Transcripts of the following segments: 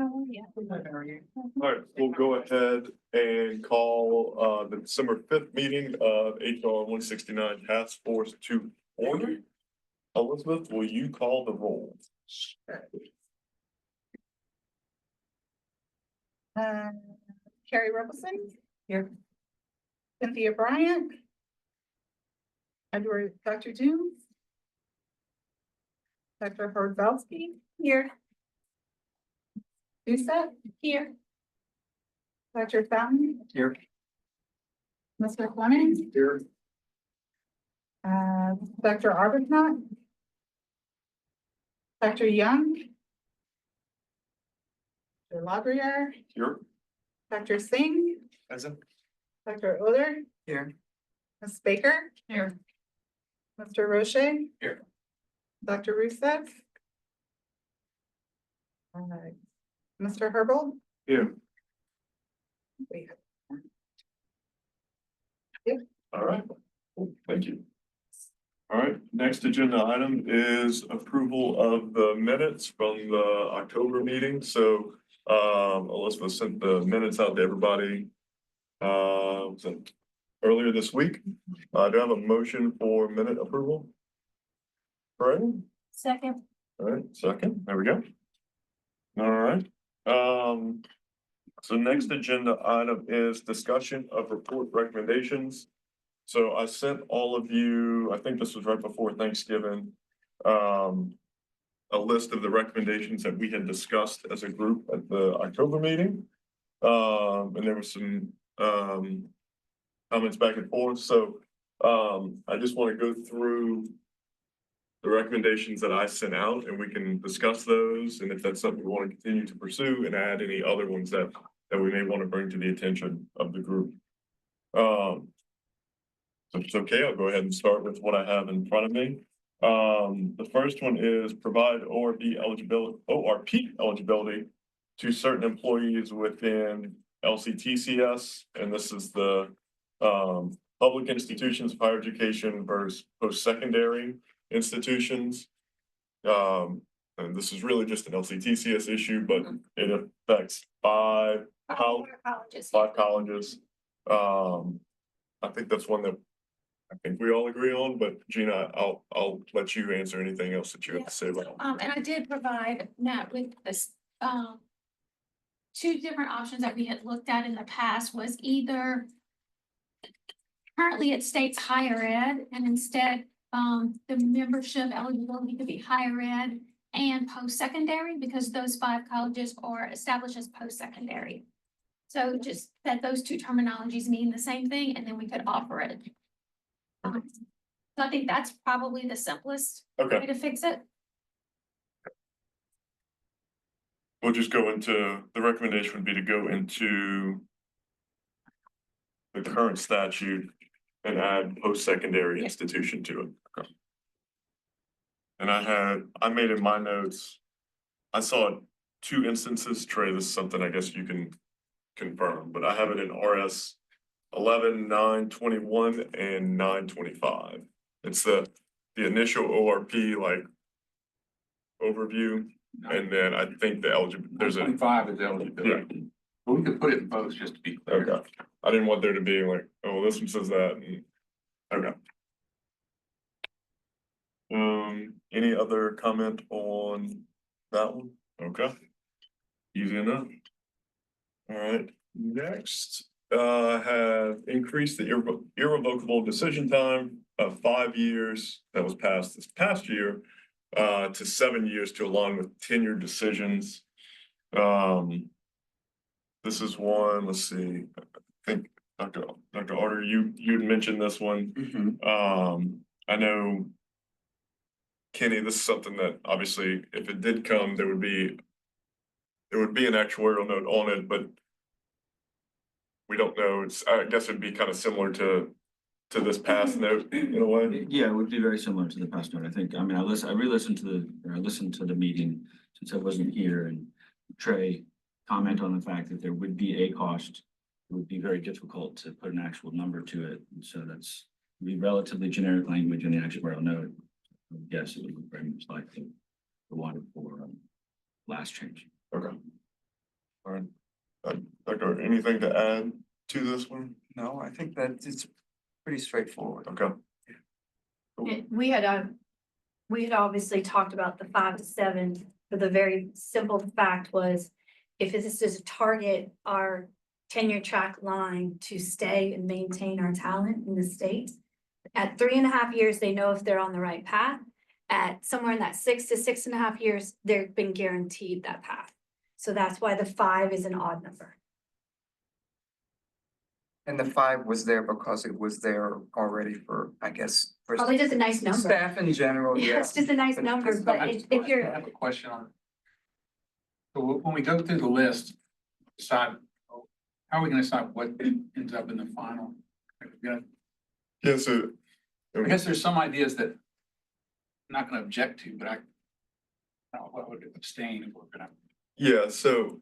All right, we'll go ahead and call the December 5th meeting of HR 169 Task Force to order. Elizabeth, will you call the roll? Carrie Robeson. Here. Cynthia Bryant. Dr. Jones. Dr. Hordbelsky. Here. Doucette. Here. Dr. Fountain. Here. Mr. Fleming. Here. Dr. Arbuthnot. Dr. Young. Dr. Labriere. Here. Dr. Singh. Present. Dr. Oder. Here. Ms. Baker. Here. Mr. Roche. Here. Dr. Rusev. Mr. Herbold. Here. Wait. All right, cool. Thank you. All right, next agenda item is approval of the minutes from the October meeting. So Elizabeth sent the minutes out to everybody was it earlier this week. Do I have a motion for minute approval? Right. Second. All right, second, there we go. All right, so next agenda item is discussion of report recommendations. So I sent all of you, I think this was right before Thanksgiving, a list of the recommendations that we had discussed as a group at the October meeting. And there was some comments back and forth. So I just want to go through the recommendations that I sent out and we can discuss those. And if that's something we want to continue to pursue and add any other ones that we may want to bring to the attention of the group. So if it's okay, I'll go ahead and start with what I have in front of me. The first one is provide ORP eligibility to certain employees within LCTCS. And this is the public institutions of higher education versus post-secondary institutions. And this is really just an LCTCS issue, but it affects five colleges. I think that's one that I think we all agree on, but Gina, I'll let you answer anything else that you have to say about it. And I did provide Matt with this, two different options that we had looked at in the past was either currently it states higher ed and instead, the membership eligibility could be higher ed and post-secondary because those five colleges are established as post-secondary. So just that those two terminologies mean the same thing and then we could offer it. So I think that's probably the simplest way to fix it. We'll just go into, the recommendation would be to go into the current statute and add post-secondary institution to it. Okay. And I made in my notes, I saw two instances, Trey, this is something I guess you can confirm, but I have it in RS 11-921 and 925. It's the initial ORP like overview, and then I think the eligibility. There's 25 is eligibility. Yeah. But we could put it in post just to be clear. Okay. I didn't want there to be like, oh, this one says that. And, okay. Any other comment on that one? Okay. Easy enough. All right. Next. Have increased the irrevocable decision time of 5 years that was passed this past year to 7 years to align with tenured decisions. This is one, let's see, I think Dr. Arter, you had mentioned this one. I know, Kenny, this is something that obviously if it did come, there would be an actuarial note on it, but we don't know. I guess it'd be kind of similar to this past note in a way. Yeah, it would be very similar to the past note. I think, I mean, I listened to the meeting since I wasn't here, and Trey comment on the fact that there would be a cost. It would be very difficult to put an actual number to it. And so that's be relatively generic language in the actuarial note. I would guess it would look very much like the one for last change. Okay. All right. Doctor, anything to add to this one? No, I think that it's pretty straightforward. Okay. We had obviously talked about the 5 to 7, but the very simple fact was, if this is to target our tenure track line to stay and maintain our talent in the state. At 3.5 years, they know if they're on the right path. At somewhere in that 6 to 6.5 years, they've been guaranteed that path. So that's why the 5 is an odd number. And the 5 was there because it was there already for, I guess, for Probably just a nice number. staff in general, Yeah, yeah. it's just a nice But number, it's but not- if I you're, have a question on. So when we go through the list, decide, how are we gonna decide what ends up in the final? Yeah, so. I guess there's some ideas that I'm not gonna object to, but I would abstain if we're gonna. Yeah, so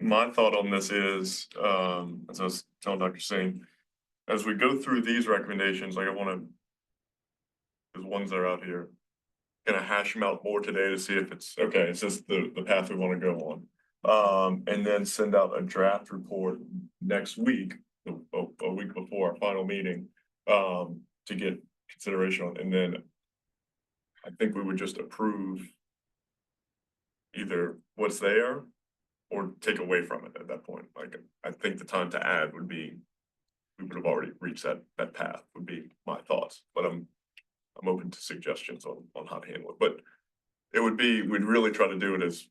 my thought on this is, as I was telling Dr. Singh, as we go through these recommendations, like I wanna. There's ones that are out here. Gonna hash them out more today to see if it's, okay, is this the path we wanna go on? And then send out a draft report next week, a week before our final meeting, to get consideration on, and then. I think we would just approve. Either what's there or take away from it at that point. Like, I think the time to add would be. We would have already reached that path would be my thoughts, but I'm open to suggestions on how to handle it, but. It would be, we'd really try to do it as.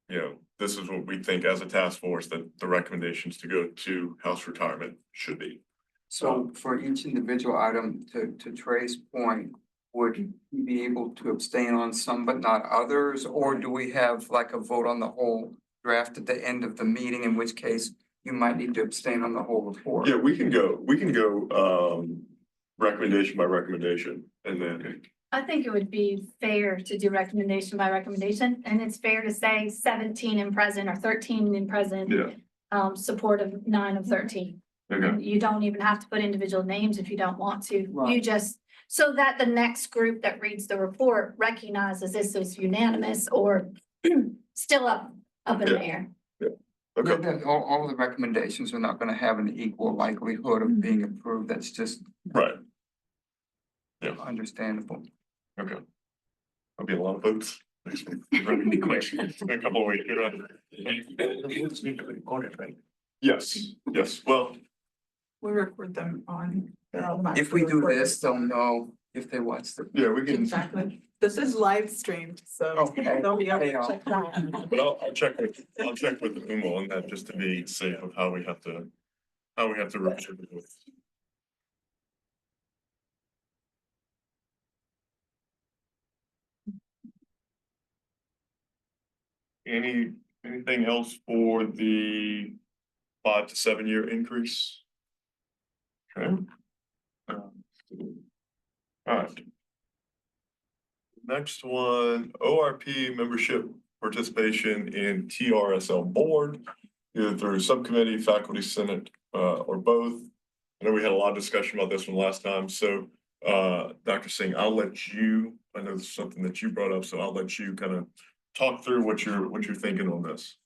You know, this is what we think as a task force that the recommendations to go to House retirement should be. So for each individual item, to Trey's point, would you be able to abstain on some but not others? Or do we have like a vote on the whole draft at the end of the meeting, in which case you might need to abstain on the whole report? Yeah, we can go, recommendation by recommendation and then. I think it would be fair to do recommendation by recommendation, and it's fair to say 17 in present or 13 in present. Yeah. Support of 9 of 13. Okay. You don't even have to put individual names if you don't want to. You Right. just, so that the next group that reads the report recognizes this is unanimous or still up in the air. Okay, That all the recommendations are not gonna have an equal likelihood of being approved. That's just right, understandable. okay. There'll be a lot of votes. Next week. In a couple of weeks. Right? Yes, well, We record them on. they're automatically If we do recorded. this, they'll know if they watch the. yeah, we can, Exactly. This is live streamed, so Okay. they'll be able Hey, to y'all. check that. but I'll check with the UMO on that just to be safe of how we have to record it. Anything else for the 5 to 7 year increase? Okay. Alright. Next one, ORP membership participation in TRSL board, either through subcommittee, faculty, senate, or both. I know we had a lot of discussion about this one last time, so Dr. Singh, I'll let you, I know this is something that you brought up, so I'll let you kind of talk through what you're thinking on this.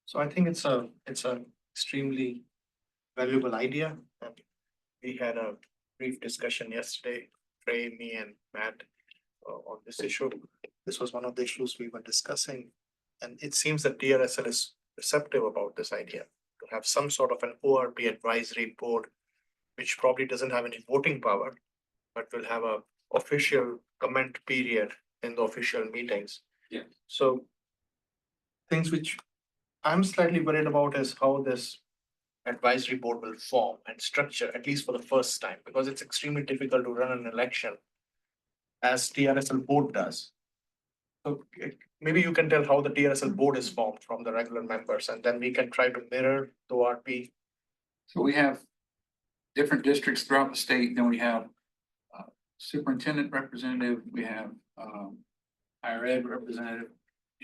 So I think it's a extremely valuable idea. And we had a brief discussion yesterday, Trey, me and Matt, on this issue. This was one of the issues we were discussing. And it seems that TRSL is receptive about this idea to have some sort of an ORP advisory board, which probably doesn't have any voting power, but will have a official comment period in the official meetings. Yeah. So things which I'm slightly worried about is how this advisory board will form and structure, at least for the first time, because it's extremely difficult to run an election as TRSL board does. So maybe you can tell how the TRSL board is formed from the regular members, and then we can try to mirror the ORP. So we have different districts throughout the state, then we have superintendent representative, we have higher ed representative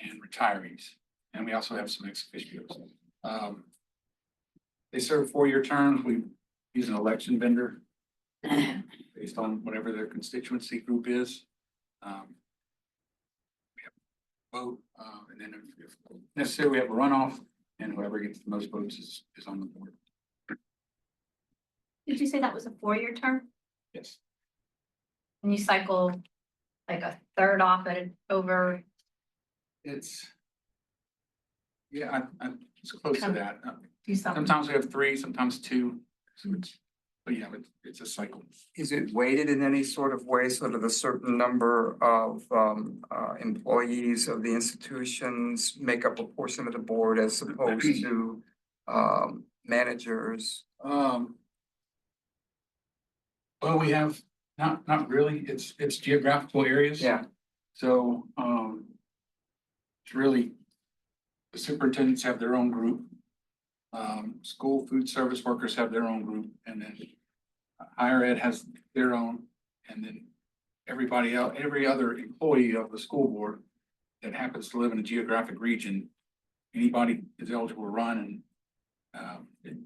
and retirees. And we also have some ex officios. They serve 4-year terms. We use an election vendor based on whatever their constituency group is. We have vote, and then if necessary, we have a runoff, and whoever gets the most votes is on the board. Did you say that was a 4-year term? Yes. And you cycle like a third off at over, It's. Yeah, it's close to that. do something? Sometimes we have 3, sometimes 2, so but yeah, it's a cycle. Is it weighted in any sort of way, sort of a certain number of employees of the institutions make up a portion of the board as opposed to managers? Well, we have, not really, it's geographical areas. Yeah, So, it's really, the superintendents have their own group. School food service workers have their own group, and then higher ed has their own, and then everybody else, every other employee of the school board that happens to live in a geographic region, anybody is eligible to run, and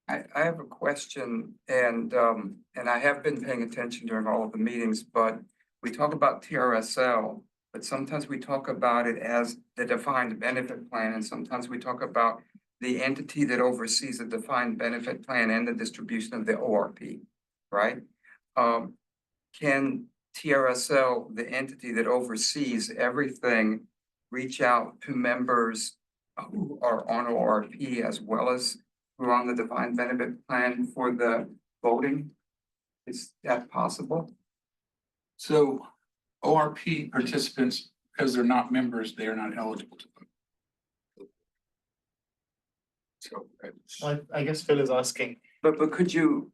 I have a question, and I have been paying attention during all of the meetings, but we talk about TRSL, but sometimes we talk about it as the defined benefit plan, and sometimes we talk about the entity that oversees the defined benefit plan and the distribution of the ORP, right? Can TRSL, the entity that oversees everything, reach out to members who are on ORP as well as who are on the defined benefit plan for the voting? Is that possible? so ORP participants, because they're not members, they are not eligible to vote. So it's. I guess Phil is asking, But could you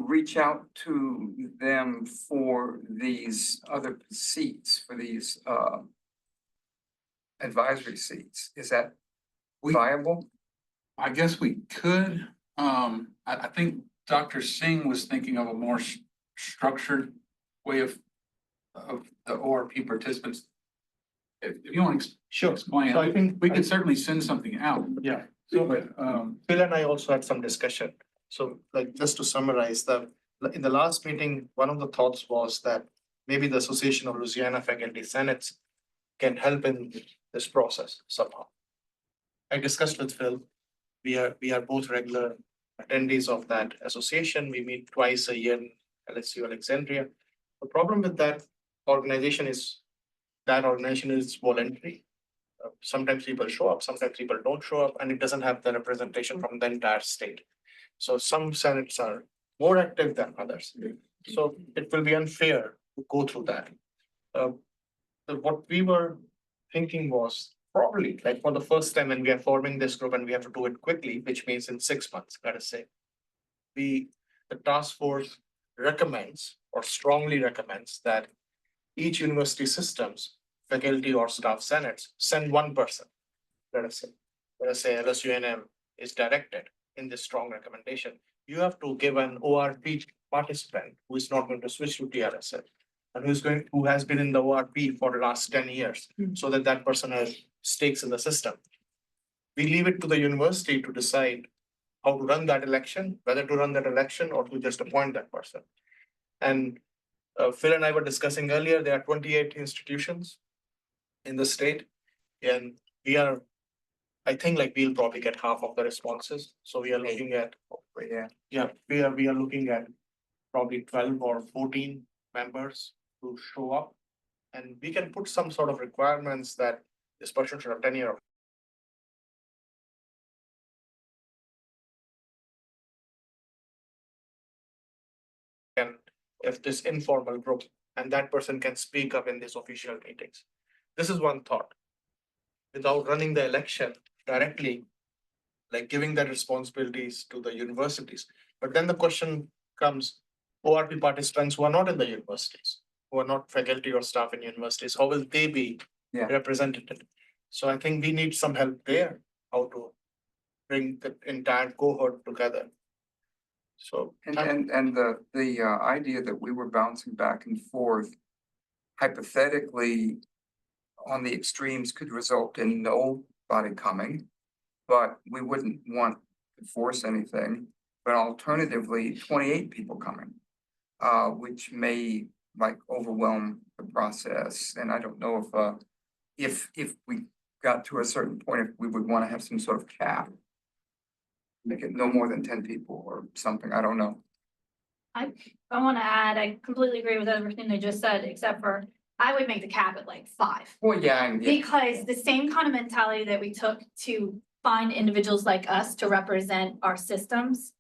reach out to them for these other seats, for these advisory seats? Is that viable? I guess we could, I think Dr. Singh was thinking of a more structured way of the ORP participants. If you want to sure, explain, so I think we could certainly send something out. yeah. So, but, Phil and I also had some discussion. So like, just to summarize, in the last meeting, one of the thoughts was that maybe the Association of Louisiana Faculty Senates can help in this process somehow. I discussed with Phil, we are both regular attendees of that association. We meet twice a year in LSU Alexandria. The problem with that organization is voluntary. Sometimes people show up, sometimes people don't show up, and it doesn't have the representation from the entire state. So some senates are more active than others. So it will be unfair to go through that. What we were thinking was probably like for the first time when we are forming this group and we have to do it quickly, which means in 6 months, let us say. The task force recommends or strongly recommends that each university systems, faculty or staff senates send one person. Let us say LSUNM is directed in this strong recommendation. You have to give an ORP participant who is not going to switch to TRSL and who has been in the ORP for the last 10 years, so that person has stakes in the system. We leave it to the university to decide how to run that election, whether to run that election or to just appoint that person. And Phil and I were discussing earlier, there are 28 institutions in the state, and I think like we'll probably get half of the responses. So we are looking at, we are looking at probably 12 or 14 members to show up. And we can put some sort of requirements that this person should have tenure of. And if this informal group, and that person can speak up in these official meetings. This is one thought. Without running the election directly, like giving that responsibilities to the universities. But then the question comes, ORP participants who are not in the universities, who are not faculty or staff in universities, how will they be represented? So I think we need some help there, how to bring the entire cohort together. So And the idea that we were bouncing back and forth hypothetically on the extremes could result in nobody coming, but we wouldn't want to force anything. But alternatively, 28 people coming, which may like overwhelm the process. And I don't know if if we got to a certain point, if we would want to have some sort of cap. Make it no more than 10 people or something, I don't know. I want to add, I completely agree with everything they just said, except for I would make the cap at like 5. Well, yeah, Because the same kind of mentality that we took to find individuals like us to represent our systems.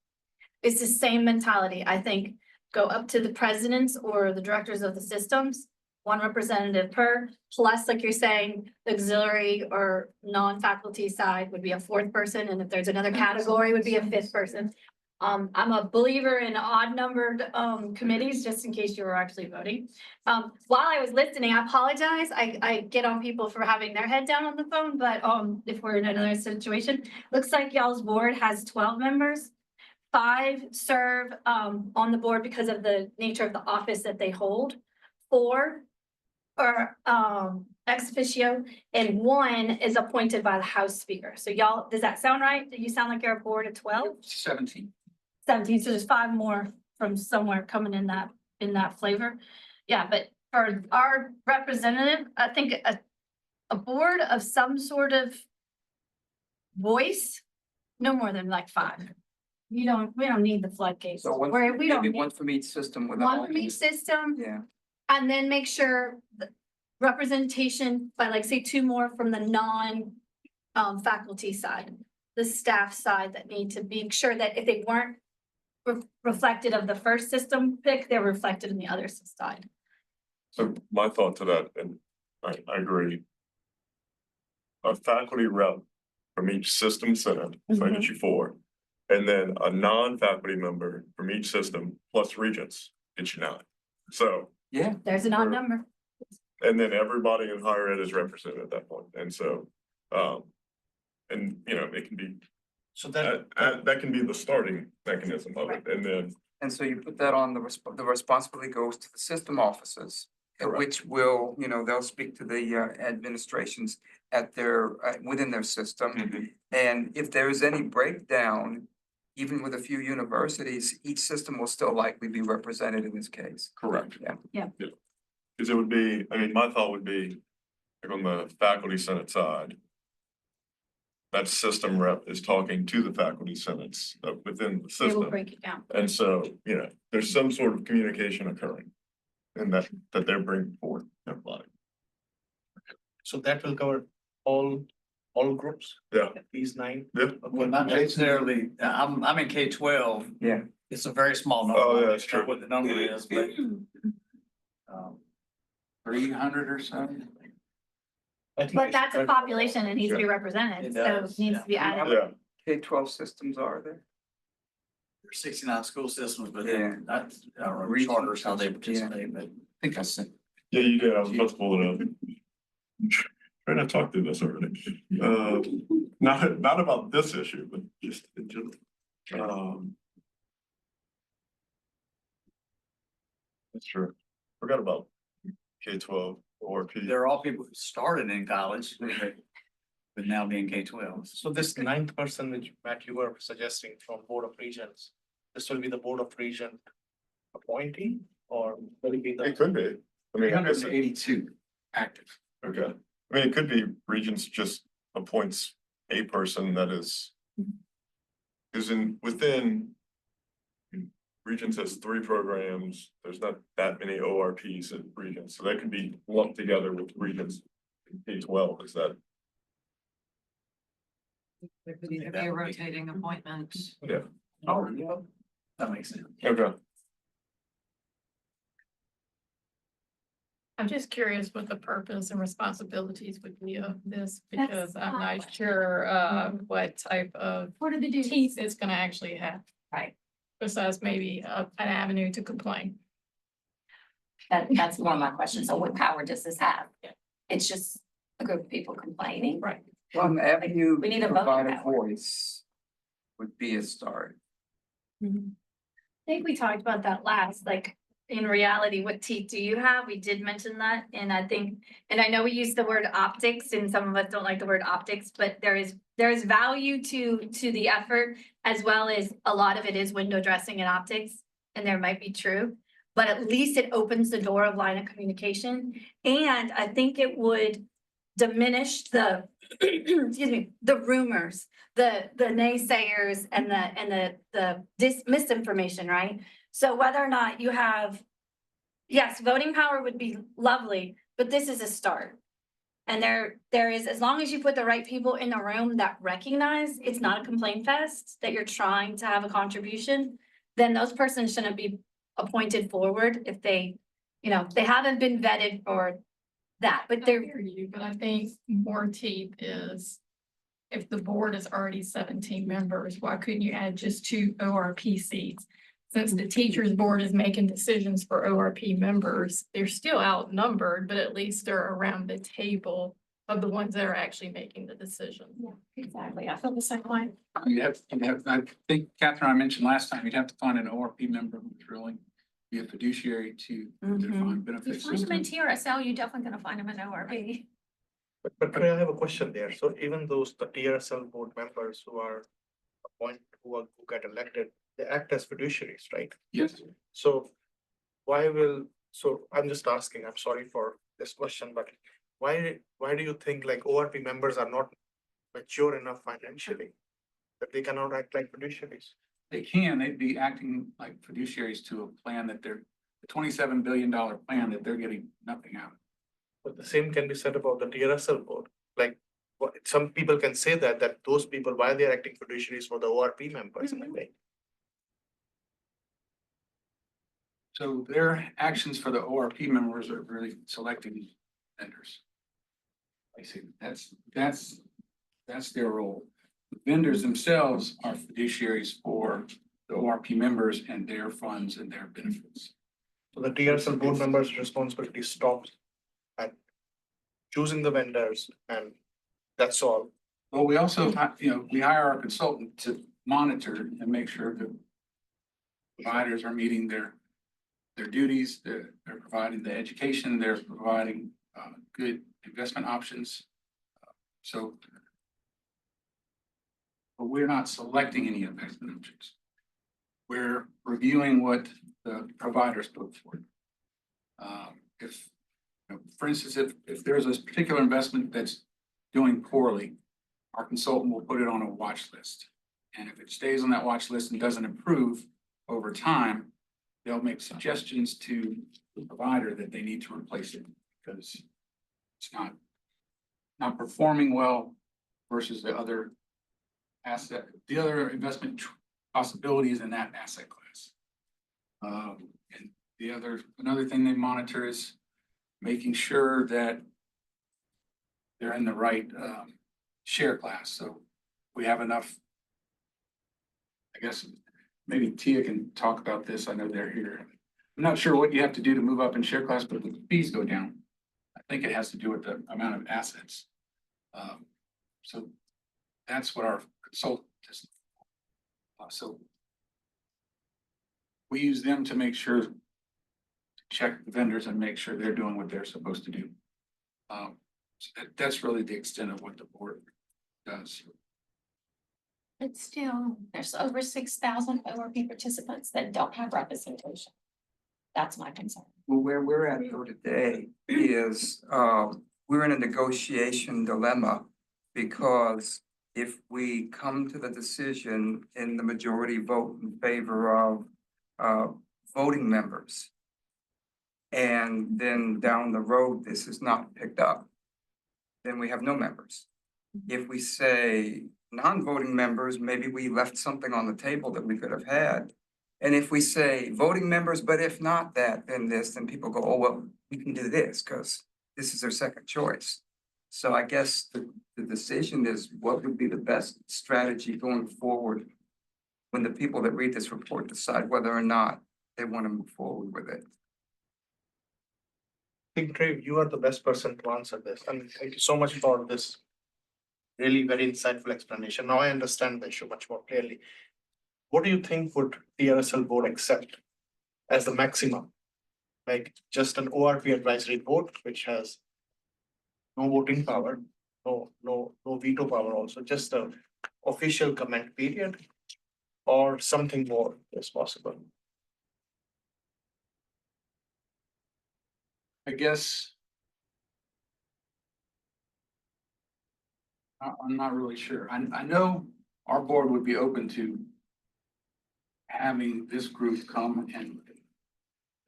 It's the same mentality, I think, go up to the presidents or the directors of the systems, 1 representative per, plus, like you're saying, the auxiliary or non-faculty side would be a 4th person, and if there's another category, would be a 5th person. I'm a believer in odd numbered committees, just in case you were actually voting. While I was listening, I apologize. I get on people for having their head down on the phone, but if we're in another situation, looks like y'all's board has 12 members. 5 serve on the board because of the nature of the office that they hold. 4 are ex officio, and 1 is appointed by the House Speaker. So y'all, does that sound right? Do you sound like you're a board of 12? 17. 17, so there's 5 more from somewhere coming in that flavor. Yeah, but for our representative, I think a board of some sort of voice, no more than like 5. We don't need the floodgates. So Where we don't maybe need 1 from each system with. one from each system, Yeah, and then make sure the representation by like say 2 more from the faculty side, the staff side that need to be sure that if they weren't reflected of the first system pick, they're reflected in the other side. So my thought to that, and I agree. A faculty rep from each system senate, so I get you 4. And then a non-faculty member from each system plus regents gets you 9. So, yeah, There's an odd number. and then everybody in higher ed is represented at that point. And so, and you know, it can be, So that, that can be the starting mechanism of it. And then, and so you put that on the responsibility goes to the system offices. Correct. Which will, they'll speak to the administrations at their, within their system. And if there is any breakdown, even with a few universities, each system will still likely be represented in this case. correct. Yeah. Because it would be, I mean, my thought would be, like on the faculty senate side. That system rep is talking to the faculty senates within the They will system. break it down. And so, there's some sort of communication occurring. And that they're bringing forth everybody. so that will cover all groups? Yeah. These 9? Yeah. Well, not necessarily, I'm in K-12. Yeah. It's a very small number. Oh, yeah, I that's don't know true. What the number is, but 300 or so. I think But we that's should a try- population that needs to be represented, It so does, it needs yeah. to be added. Yeah, K-12 systems are there? There's 69 school systems, but Yeah. then that's, I don't know, Regional charters, how they systems, yeah. participate, but. I think I said. yeah, you did. I was about to pull it up. Trying to talk through this already. Not about this issue, but just in general. That's true. Forgot about K-12 ORP. They're all people who started in college, but now being K-12. So this 9th person, which Matt, you were suggesting from Board of Regents, this will be the Board of Regent appointee, or will it be It the? could be. I mean, I guess it- 382 active. okay. I mean, it could be Regents just appoints a person that is within. Regents has 3 programs. There's not that many ORPs at Regents, so that could be lumped together with Regents in K-12. Is that? There could either be a rotating appointment. Yeah. Oh, yeah. That makes sense. Okay. I'm just curious what the purpose and responsibilities would be of this, That's because I'm fine. not sure what type of What are the duties? teeth it's gonna actually have. Right. Besides maybe an avenue to complain. That's one of my questions. So what power does this have? It's just a group of people complaining. Right. One avenue We need to a voting provide a power. voice would be a start. I think we talked about that last, like, in reality, what teeth do you have? We did mention that, and I think, and I know we use the word optics, and some of us don't like the word optics, but there is value to the effort, as well as a lot of it is window dressing and optics, and there might be true, but at least it opens the door of line of communication, and I think it would diminish the, excuse me, the rumors, the naysayers and the misinformation, right? So whether or not you have, yes, voting power would be lovely, but this is a start. And there is, as long as you put the right people in the room that recognize it's not a complaint fest, that you're trying to have a contribution, then those persons shouldn't be appointed forward if they, they haven't been vetted for that, but I they're, hear you, but I think more teeth is if the board is already 17 members, why couldn't you add just 2 ORP seats? Since the teachers board is making decisions for ORP members, they're still outnumbered, but at least they're around the table of the ones that are actually making the decision. Yeah, exactly. I feel the same way. I think Catherine, I mentioned last time, you'd have to find an ORP member who's really be a fiduciary to the defined You benefit find them in system. TRSL, you're definitely gonna find them in ORP. But Trey, I have a question there. So even those, the TRSL board members who are who get elected, they act as fiduciaries, right? Yes, So so I'm just asking, I'm sorry for this question, but why do you think like ORP members are not mature enough financially that they cannot act like fiduciaries? they'd be acting like fiduciaries to a plan that they're, the $27 billion plan that they're getting nothing out of. But the same can be said about the TRSL board. Like, some people can say that those people, why they're acting fiduciaries for the ORP members in a way. So their actions for the ORP members are really selecting vendors. I see, that's their role. The vendors themselves are fiduciaries for the ORP members and their funds and their benefits. So the TRSL board members' responsibility stops at choosing the vendors, and that's all. Well, we also, we hire our consultant to monitor and make sure that providers are meeting their duties, they're providing the education, they're providing good investment options. So, but we're not selecting any investment options. We're reviewing what the providers put forward. If, for instance, if there's a particular investment that's doing poorly, our consultant will put it on a watch list. And if it stays on that watch list and doesn't improve over time, they'll make suggestions to the provider that they need to replace it because it's not performing well versus the other investment possibilities in that asset class. And another thing they monitor is making sure that they're in the right share class. So we have enough, I guess, maybe Tia can talk about this. I know they're here. I'm not sure what you have to do to move up in share class, but the fees go down. I think it has to do with the amount of assets. So that's what our consultant is. So we use them to make sure, to check the vendors and make sure they're doing what they're supposed to do. So that's really the extent of what the board does. But still, there's over 6,000 ORP participants that don't have representation. That's my concern. Well, where we're at though today is, we're in a negotiation dilemma. Because if we come to the decision in the majority vote in favor of voting members, and then down the road, this is not picked up, then we have no members. If we say non-voting members, maybe we left something on the table that we could have had. And if we say voting members, but if not that, then this, then people go, oh, well, we can do this because this is their second choice. So I guess the decision is what would be the best strategy going forward when the people that read this report decide whether or not they want to move forward with it. I think, Trey, you are the best person to answer this. And thank you so much for this really very insightful explanation. Now I understand the issue much more clearly. What do you think would TRSL board accept as the maximum? Like just an ORP advisory vote, which has no voting power, no veto power also, just a official comment period, or something more is possible. I guess I'm not really sure. I know our board would be open to having this group come and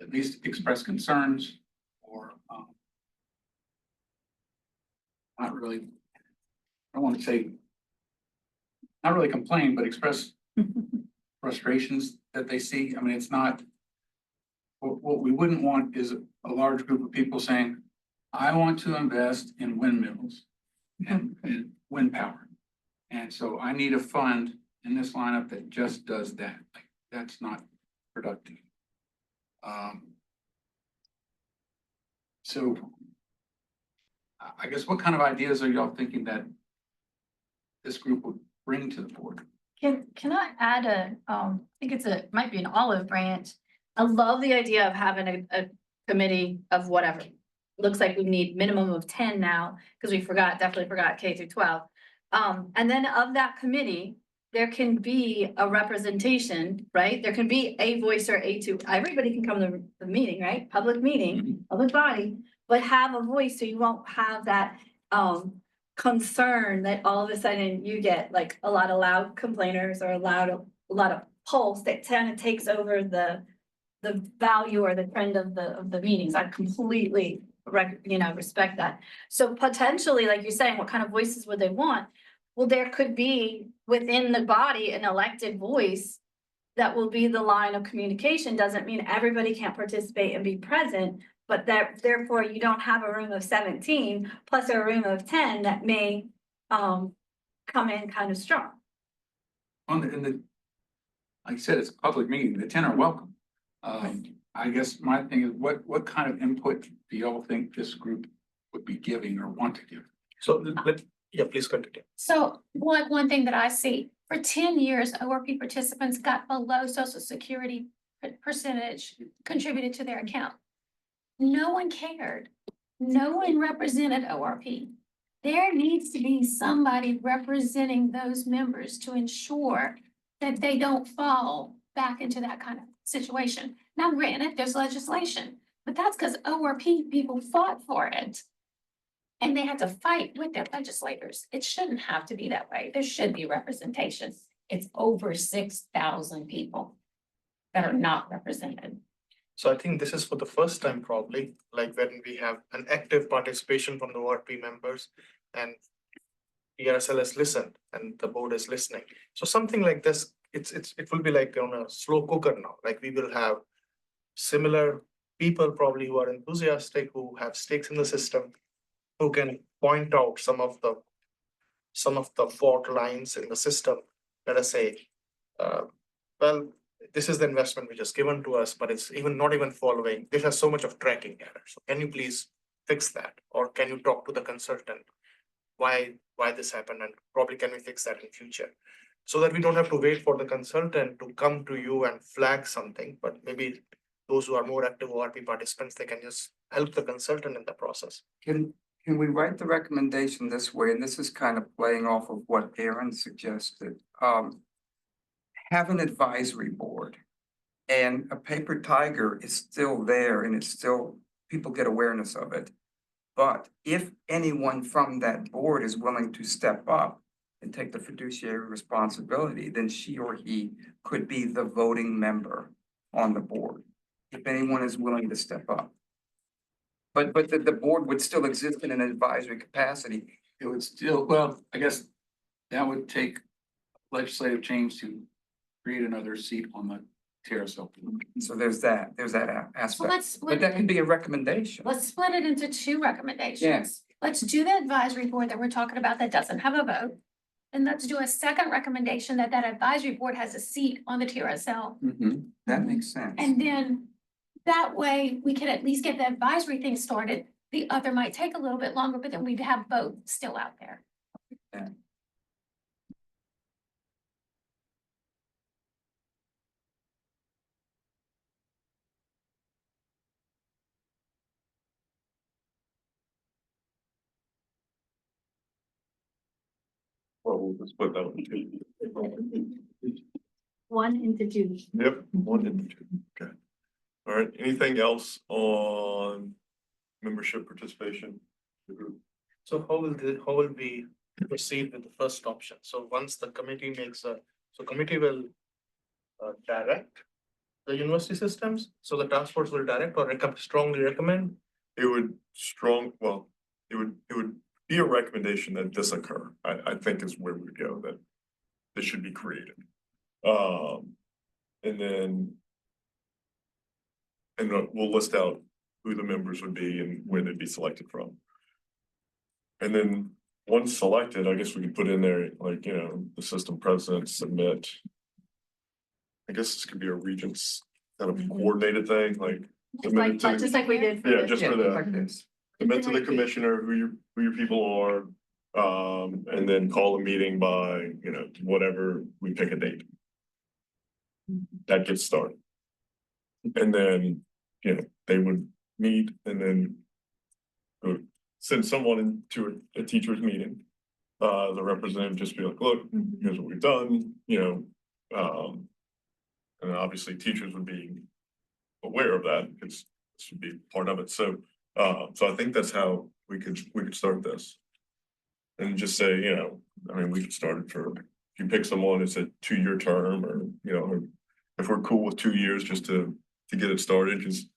at least express concerns or, not really, I don't want to say, not really complain, but express frustrations that they see. I mean, it's not, what we wouldn't want is a large group of people saying, I want to invest in windmills and wind power. And so I need a fund in this lineup that just does that. Like, that's not productive. So I guess what kind of ideas are y'all thinking that this group would bring to the board? Can I add I think might be an olive branch. I love the idea of having a committee of whatever. Looks like we need minimum of 10 now, because definitely forgot K through 12. And then of that committee, there can be a representation, right? There can be a voice or a two. Everybody can come to the meeting, right? Public meeting, public body, but have a voice, so you won't have that concern that all of a sudden you get like a lot of loud complainers or a lot of pulse that kind of takes over the value or the trend of the meetings. I completely respect that. So potentially, like you're saying, what kind of voices would they want? Well, there could be within the body an elected voice that will be the line of communication. Doesn't mean everybody can't participate and be present, but that therefore you don't have a room of 17 plus a room of 10 that may come in kind of strong. Like I said, it's a public meeting. The 10 are welcome. I guess my thing is, what kind of input do y'all think this group would be giving or want to give? So please continue. So one thing that I see, for 10 years, ORP participants got below Social Security percentage contributed to their account. No one cared. No one represented ORP. There needs to be somebody representing those members to ensure that they don't fall back into that kind of situation. Now, granted, there's legislation, but that's because ORP people fought for it. And they had to fight with their legislators. It shouldn't have to be that way. There should be representation. It's over 6,000 people that are not represented. So I think this is for the first time probably, like when we have an active participation from the ORP members and TRSL has listened and the board is listening. So something like this, it will be like on a slow cooker now. Like we will have similar people probably who are enthusiastic, who have stakes in the system, who can point out some of the fault lines in the system. Let us say, well, this is the investment which is given to us, but it's not even following. This has so much of tracking error. So can you please fix that? Or can you talk to the consultant? Why this happened, and probably can we fix that in future? So that we don't have to wait for the consultant to come to you and flag something, but maybe those who are more active ORP participants, they can just help the consultant in the process. Can we write the recommendation this way? And this is kind of playing off of what Aaron suggested. Have an advisory board, and a paper tiger is still there, and it's still, people get awareness of it. But if anyone from that board is willing to step up and take the fiduciary responsibility, then she or he could be the voting member on the board, if anyone is willing to step up. But the board would still exist in an advisory capacity. It would still, well, I guess that would take legislative change to create another seat on the TRSL. So there's that So aspect. But that can be a recommendation. let's split it into two recommendations. Yes. Let's do the advisory board that we're talking about that doesn't have a vote. And let's do a second recommendation that advisory board has a seat on the TRSL. That makes sense. And then that way we can at least get the advisory thing started. The other might take a little bit longer, but then we'd have both still out there. Yeah. Well, we'll just put that one too. One into two. Yep, one and two, okay. All right, anything else on membership participation? The group? So how will we proceed with the first option. So once the committee committee will direct the university systems, so the task force will direct or strongly recommend. It would it would be a recommendation that this occur, I think is where we go, that this should be created. And then. And we'll list out who the members would be and where they'd be selected from. And then, once selected, I guess we could put in there, like, you know, the system president submit. I guess this could be a regents kind of coordinated thing, like. submit to the- Just like we did. for Yeah, this. just Yeah, for the. like this. Submit to the commissioner who your people are, and then call a meeting by, you know, whatever, we pick a date. That gets started. And then, you know, they would meet and then go send someone into a teacher's meeting. The representative just be like, look, here's what we've done, you know, and obviously teachers would be aware of that because this would be part of it. So I think that's how we could start this. And just say, you know, I mean, we could start it for, if you pick someone, it's a 2-year term, or, you know, if we're cool with 2 years just to get it started, because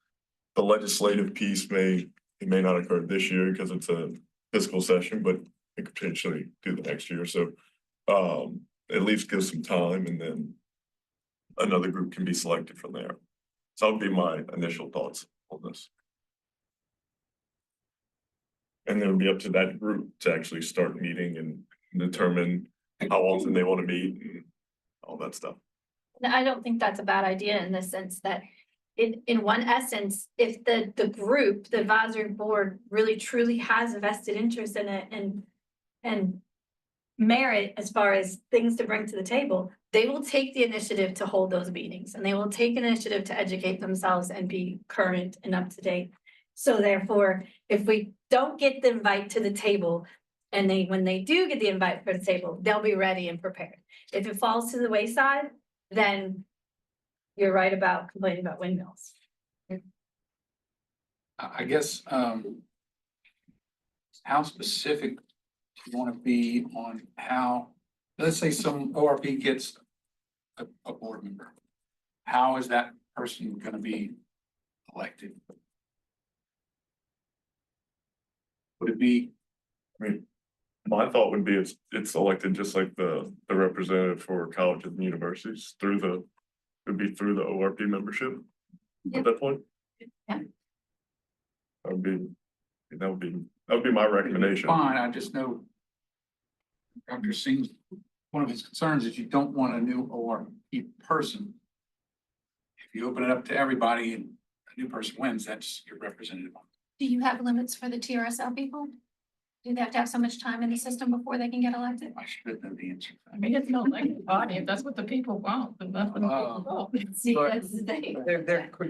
the legislative piece may not occur this year because it's a fiscal session, but it could potentially do the next year. So at least give some time, and then another group can be selected from there. So that would be my initial thoughts on this. And then it would be up to that group to actually start meeting and determine how often they want to meet and all that stuff. I don't think that's a bad idea in the sense that in one essence, if the group, the advisory board really truly has a vested interest in it and merit as far as things to bring to the table, they will take the initiative to hold those meetings, and they will take initiative to educate themselves and be current and up to date. So therefore, if we don't get the invite to the table, and when they do get the invite for the table, they'll be ready and prepared. If it falls to the wayside, then you're right about complaining about windmills. I guess, how specific do you want to be on how, let's say some ORP gets a board member. How is that person going to be elected? Would it be, I mean, my thought would be it's elected just like the representative for colleges and universities it'd be through the ORP membership at that point. Yeah. That would be my recommendation. fine, I just know Dr. Singh's, one of his concerns is you don't want a new ORP person. If you open it up to everybody and a new person wins, that's your representative. Do you have limits for the TRSL people? Do they have to have so much time in the system before they can get elected? I should know the answer. I mean, it's not like a body, if that's what the people want, then that's what the people want. See, But that's the thing.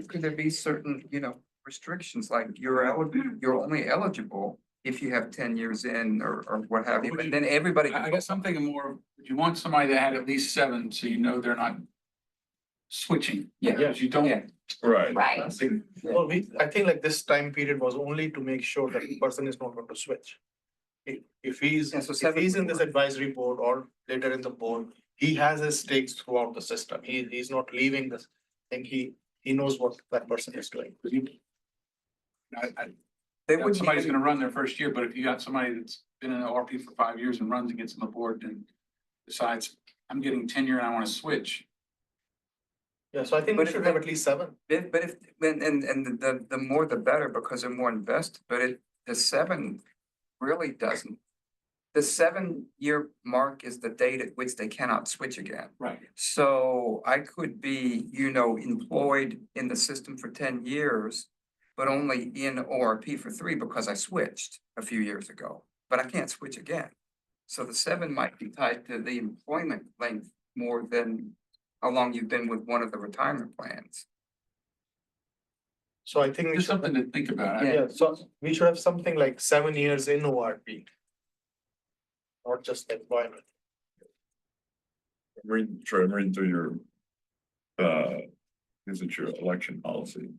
Could there be certain, you know, restrictions, like you're only eligible if you have 10 years in or what have you, but then everybody. I guess I'm thinking more, you want somebody that had at least 7, so you know they're not switching. Yeah. Because you don't. Yeah. Right. Right. Well, I think like this time period was only to make sure that the person is not going to switch. If he's, Yeah, so if he's in this 7 advisory board or later in the board, he has his stakes throughout the system. He's not leaving this. I think he knows what that person is doing. They wouldn't Somebody's even- gonna run their first year, but if you got somebody that's been in an ORP for 5 years and runs and gets on the board and decides, I'm getting tenure and I wanna switch. Yeah, so I think we But should if- have at least 7. But if, and the more the better, because they're more invested, but the 7 really doesn't. The 7-year mark is the date at which they cannot switch again. Right. So I could be, you know, employed in the system for 10 years, but only in ORP for 3 because I switched a few years ago, but I can't switch again. So the 7 might be tied to the employment length more than how long you've been with one of the retirement plans. So I think we Just should, something to think about. Yeah. yeah, so we should have something like 7 years in ORP. Not just employment. I'm reading through your, is it your election policy?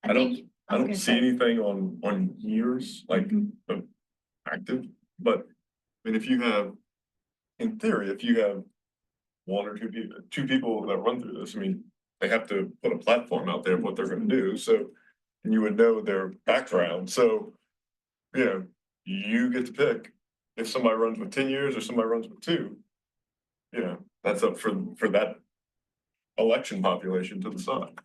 I don't see anything on years, like active, but I mean, if you have in theory, if you have one or two people that run through this, I mean, they have to put a platform out there of what they're gonna do, so. And you would know their background, so, you know, you get to pick if somebody runs with 10 years or somebody runs with 2. You know, that's up for that election population to decide.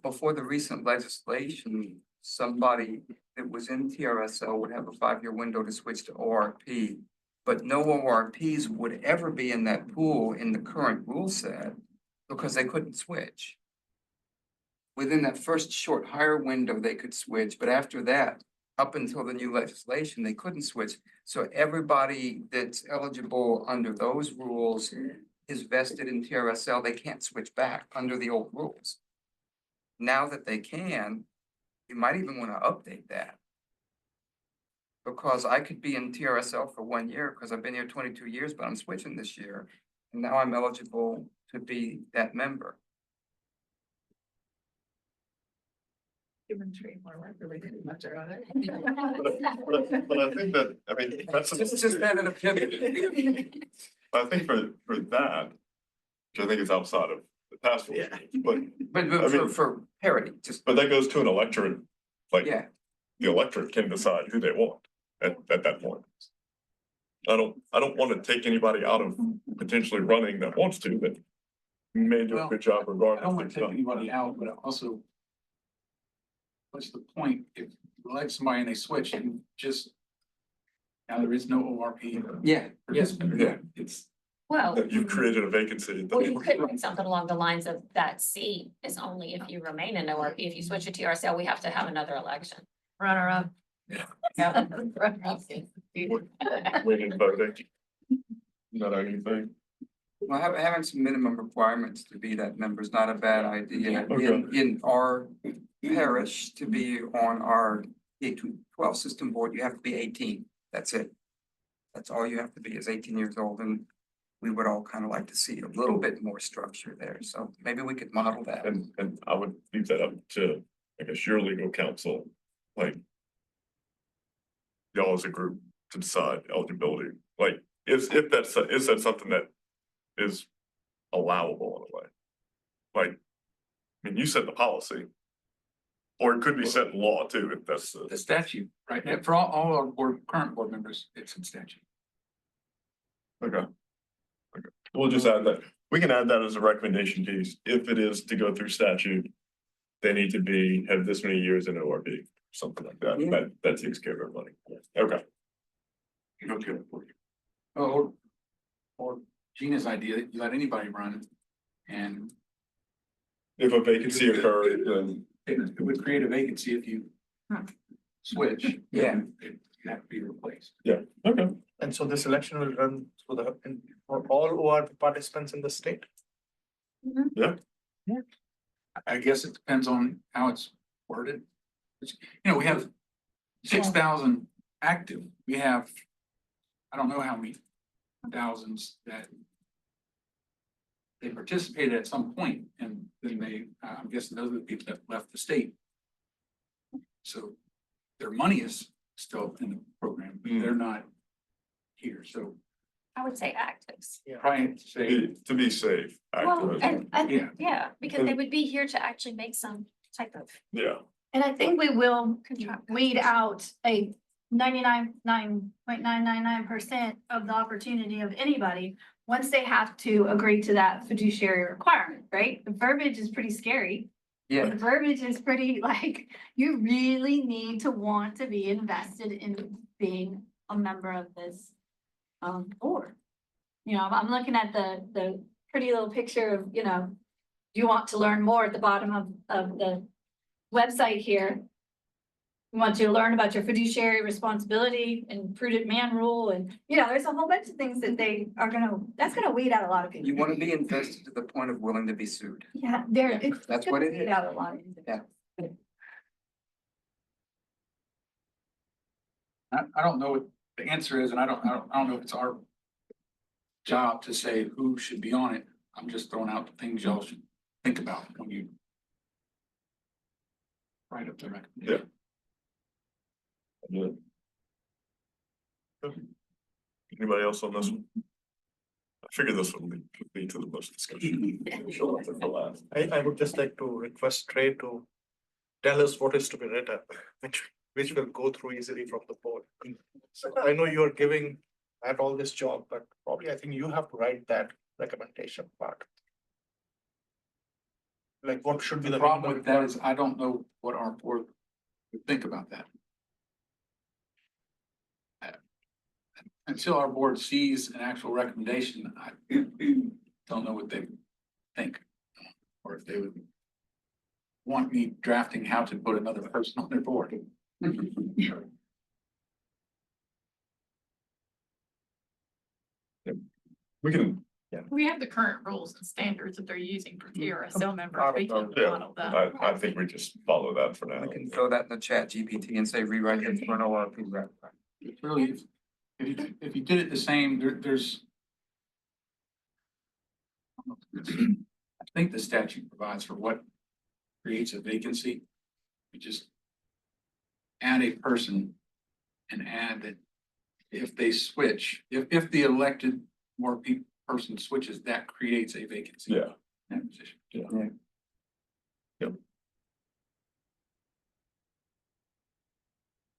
Before the recent legislation, somebody that was in TRSL would have a 5-year window to switch to ORP. But no ORPs would ever be in that pool in the current rule set because they couldn't switch. Within that first short hire window, they could switch, but after that, up until the new legislation, they couldn't switch. So everybody that's eligible under those rules is vested in TRSL. They can't switch back under the old rules. Now that they can, you might even want to update that. Because I could be in TRSL for 1 year because I've been here 22 years, but I'm switching this year. And now I'm eligible to be that member. Human trade more regularly than much around it. But I think that, I mean, that's. It's just that in a pivot. I think for that, which I think is outside of the task force, but But for parity, just, but that goes to an electorate, like, yeah. the electorate can decide who they want at that point. I don't want to take anybody out of potentially running that wants to, but may do a Well, good job I regardless. don't want to take anybody out, but also. What's the point if you elect somebody and they switch and just. Now there is no ORP. Yeah, participant. yeah. It's, Well, That you've created a vacancy. well, you could write something along the lines of that seat is only if you remain in ORP. If you switch to TRSL, we have to have another election. Runner up. Yeah. Winning voting. Not anything. well, having some minimum requirements to be that member is not a bad idea. Okay. In our parish, to be on our K-12 system board, you have to be 18. That's it. That's all you have to be is 18 years old, and we would all kind of like to see a little bit more structure there. So maybe we could model that. And I would leave that up to, I guess, your legal counsel, like. Y'all as a group to decide eligibility, like, is that something that is allowable in a way? Like, I mean, you set the policy. Or it could be set in law too, if that's the statute, right? And for all our current board members, it's in statute. okay. Okay, we'll just add that, we can add that as a recommendation piece, if it is to go through statute. They need to have this many years in ORP, something like that, Yeah. that takes care of everybody, okay. Okay. Or Gina's idea, that you let anybody run and If a vacancy occurred, then, it would create a vacancy if you switch. Yeah. It have to be replaced. okay, And so this election will run through for all ORP participants in the state? I guess it depends on how it's worded. You know, we have 6,000 active. We have, I don't know how many thousands that they participated at some point, and then I'm guessing those are the people that left the state. So their money is still in the program, but they're not here, so I would say actives. probably say, to be safe, Well, active, Yeah. yeah, because they would be here to actually make some type of. yeah. And I think we will weed out a 99.999% of the opportunity of anybody once they have to agree to that fiduciary requirement, right? The verbiage is pretty scary. Yeah, The verbiage is pretty like, you really need to want to be invested in being a member of this board. You know, I'm looking at the pretty little picture of, you know, you want to learn more at the bottom of the website here. We want you to learn about your fiduciary responsibility and prudent man rule, and, you know, there's a whole bunch of things that that's gonna weed out a lot of people. you want to be invested to the point of willing to be sued. Yeah, That's gonna what it weed is. out a lot. Yeah. I don't know what the answer is, and I don't know if it's our job to say who should be on it. I'm just throwing out the things y'all should think about when you write up the recommendation. Yeah. Anybody else on this one? I figured this would lead to the most discussion. I would just like to request Trey to tell us what is to be written, which will go through easily from the board. So I know you're giving Matt all this job, but probably I think you have to write that recommendation part. Like what should be The the problem minimum with that is I don't know what our board would think about that. Until our board sees an actual recommendation, I don't know what they think. Or if they would want me drafting how to put another person on their board. We can, We have the current rules and standards that they're using for TRSL members. We can yeah, model that. I think we just follow that for now. We can throw that in the chat GPT and say rewrite it for an ORP rep. It's really, if you did it the same, there's. I think the statute provides for what creates a vacancy. You just add a person and add that if they switch, if the elected more person switches, that creates a vacancy. Yeah. In that position. Yeah. Yep.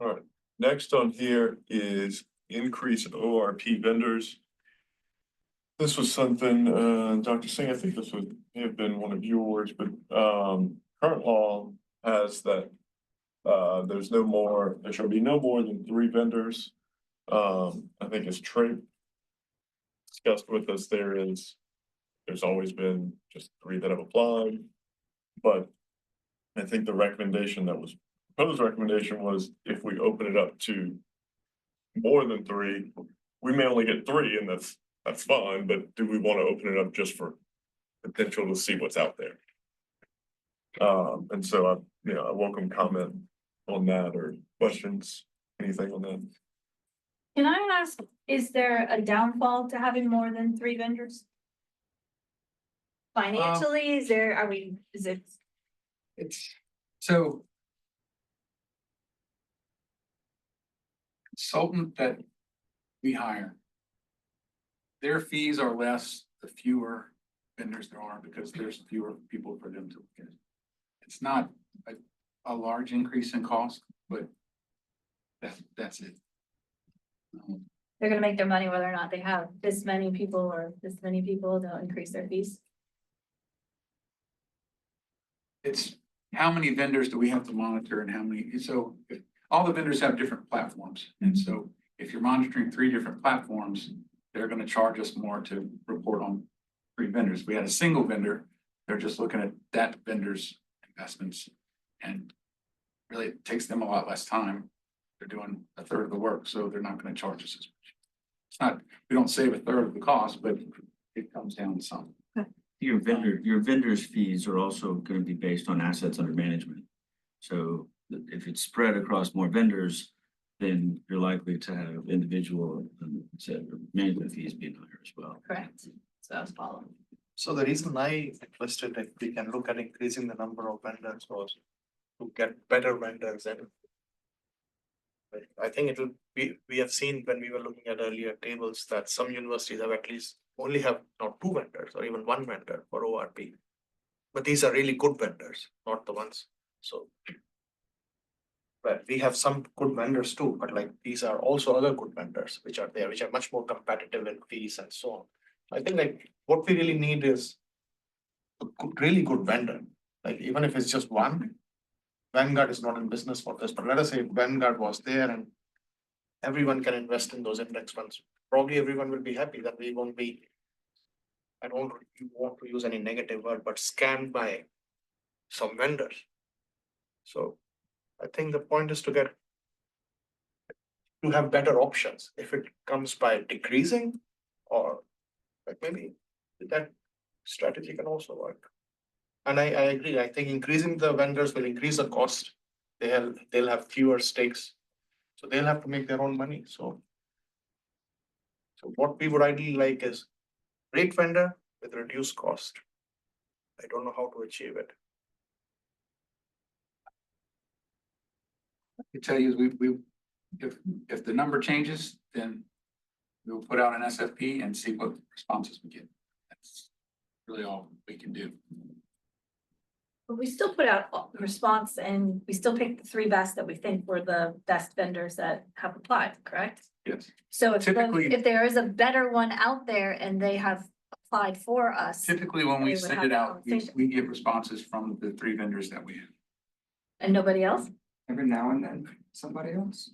All right, next on here is increase in ORP vendors. This was something, Dr. Singh, I think this would have been one of yours, but, current law has that, there shall be no more than 3 vendors. I think as Trey discussed with us, there's always been just 3 that have applied. But I think the proposed recommendation was if we open it up to more than 3, we may only get 3 and that's fine, but do we want to open it up just for potential to see what's out there? And so I welcome comment on that or questions, anything on that. Can I ask, is there a downfall to having more than 3 vendors? Financially, is it? It's so. Consultant that we hire. Their fees are less the fewer vendors there are because there's fewer people for them to look at. It's not a large increase in cost, but that's it. They're gonna make their money whether or not they have this many people or this many people, they'll increase their fees. It's how many vendors do we have to monitor and how many, so all the vendors have different platforms. And so if you're monitoring 3 different platforms, they're gonna charge us more to report on 3 vendors. We had a single vendor, they're just looking at that vendor's investments. And really it takes them a lot less time. They're doing a third of the work, so they're not gonna charge us as much. It's not, we don't save a third of the cost, but it comes down some. Your vendor's fees are also gonna be based on assets under management. So if it's spread across more vendors, then you're likely to have individual management fees being higher as well. Correct. So I was following. So the reason I requested that we can look at increasing the number of vendors was to get better vendors and. I think it'll be, we have seen when we were looking at earlier tables that some universities have at least only have not 2 vendors or even 1 vendor for ORP. But these are really good vendors, not the ones, so. But we have some good vendors too, but like these are also other good vendors which are there, which are much more competitive in fees and so on. I think like what we really need is a really good vendor, like even if it's just 1. Vanguard is not in business for this, but let us say Vanguard was there and everyone can invest in those index funds. Probably everyone will be happy that we won't be, I don't want to use any negative word, but scammed by some vendors. So I think the point is to have better options. If it comes by decreasing or like maybe that strategy can also work. And I agree, I think increasing the vendors will increase the cost. They'll have fewer stakes. So they'll have to make their own money, so. So what we would ideally like is great vendor with reduced cost. I don't know how to achieve it. I can tell you, if the number changes, then we'll put out an SFP and see what responses we get. That's really all we can do. But we still put out a response and we still picked the 3 best that we think were the best vendors that have applied, correct? Yes. So if, Typically- if there is a better one out there and they have applied for us, Typically, when we We would send have it that out, conversation. we get responses from the 3 vendors that we have. and nobody else, Every now and then, somebody else.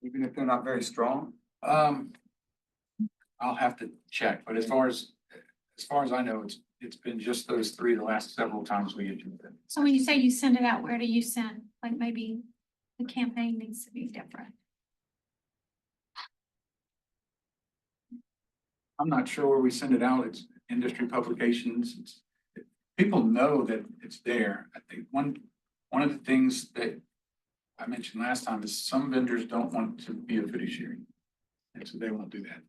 Even if they're not very strong. I'll have to check, but as far as I know, it's been just those 3 the last several times we issued them. So when you say you send it out, where do you send? Like maybe the campaign needs to be different. I'm not sure where we send it out. It's industry publications. People know that it's there. I think one of the things that I mentioned last time is some vendors don't want to be a fiduciary. And so they won't do that.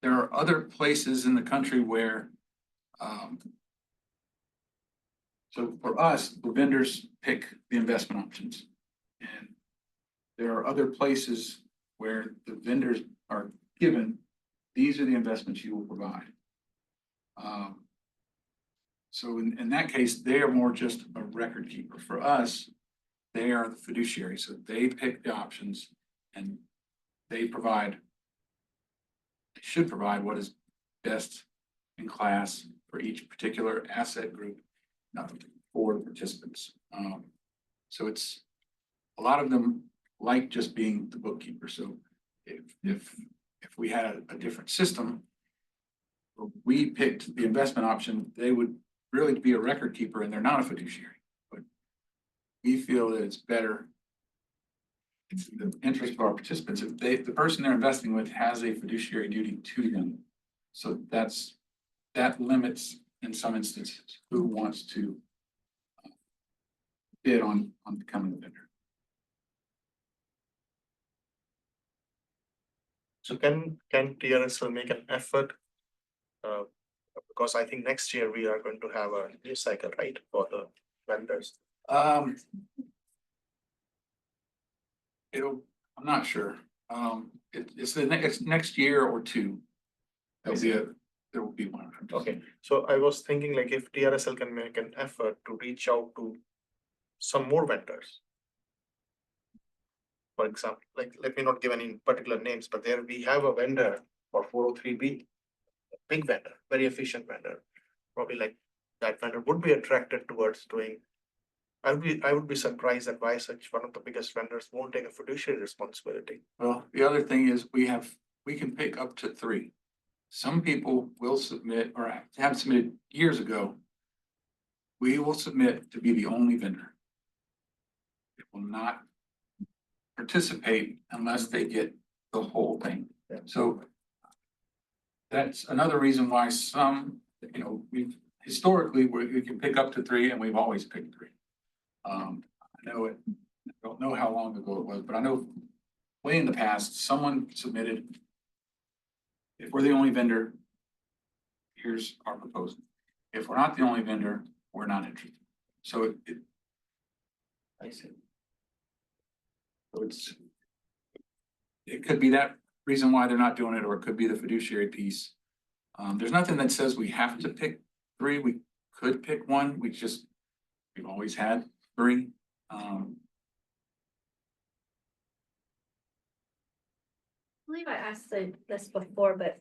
There are other places in the country where, so for us, the vendors pick the investment options. And there are other places where the vendors are given, these are the investments you will provide. So in that case, they are more just a record keeper. For us, they are the fiduciary, so they pick the options and they should provide what is best in class for each particular asset group, for the participants. So it's, a lot of them like just being the bookkeeper. So if we had a different system, we picked the investment option, they would really be a record keeper and they're not a fiduciary. But we feel that it's better, it's in the interest of our participants, if the person they're investing with has a fiduciary duty to them. So that limits, in some instances, who wants to bid on becoming a vendor. So can TRSL make an effort? Because I think next year we are going to have a new cycle, right, for the vendors. I'm not sure. It's the next year or 2. There will be one. Okay, so I was thinking like if TRSL can make an effort to reach out to some more vendors. For example, like, let me not give any particular names, but there we have a vendor for 403B. A big vendor, very efficient vendor. Probably like that vendor would be attracted towards doing. I would be surprised that why such one of the biggest vendors won't take a fiduciary responsibility. Well, the other thing is we can pick up to 3. Some people will submit or have submitted years ago. We will submit to be the only vendor. It will not participate unless they get the whole thing. Yeah. So that's another reason why we've historically, we can pick up to 3 and we've always picked 3. I don't know how long ago it was, but I know way in the past, someone submitted, if we're the only vendor, here's our proposal. If we're not the only vendor, we're not interested. So I see. so it could be that reason why they're not doing it, or it could be the fiduciary piece. There's nothing that says we have to pick 3. We could pick 1. We've always had 3. I believe I asked this before, but,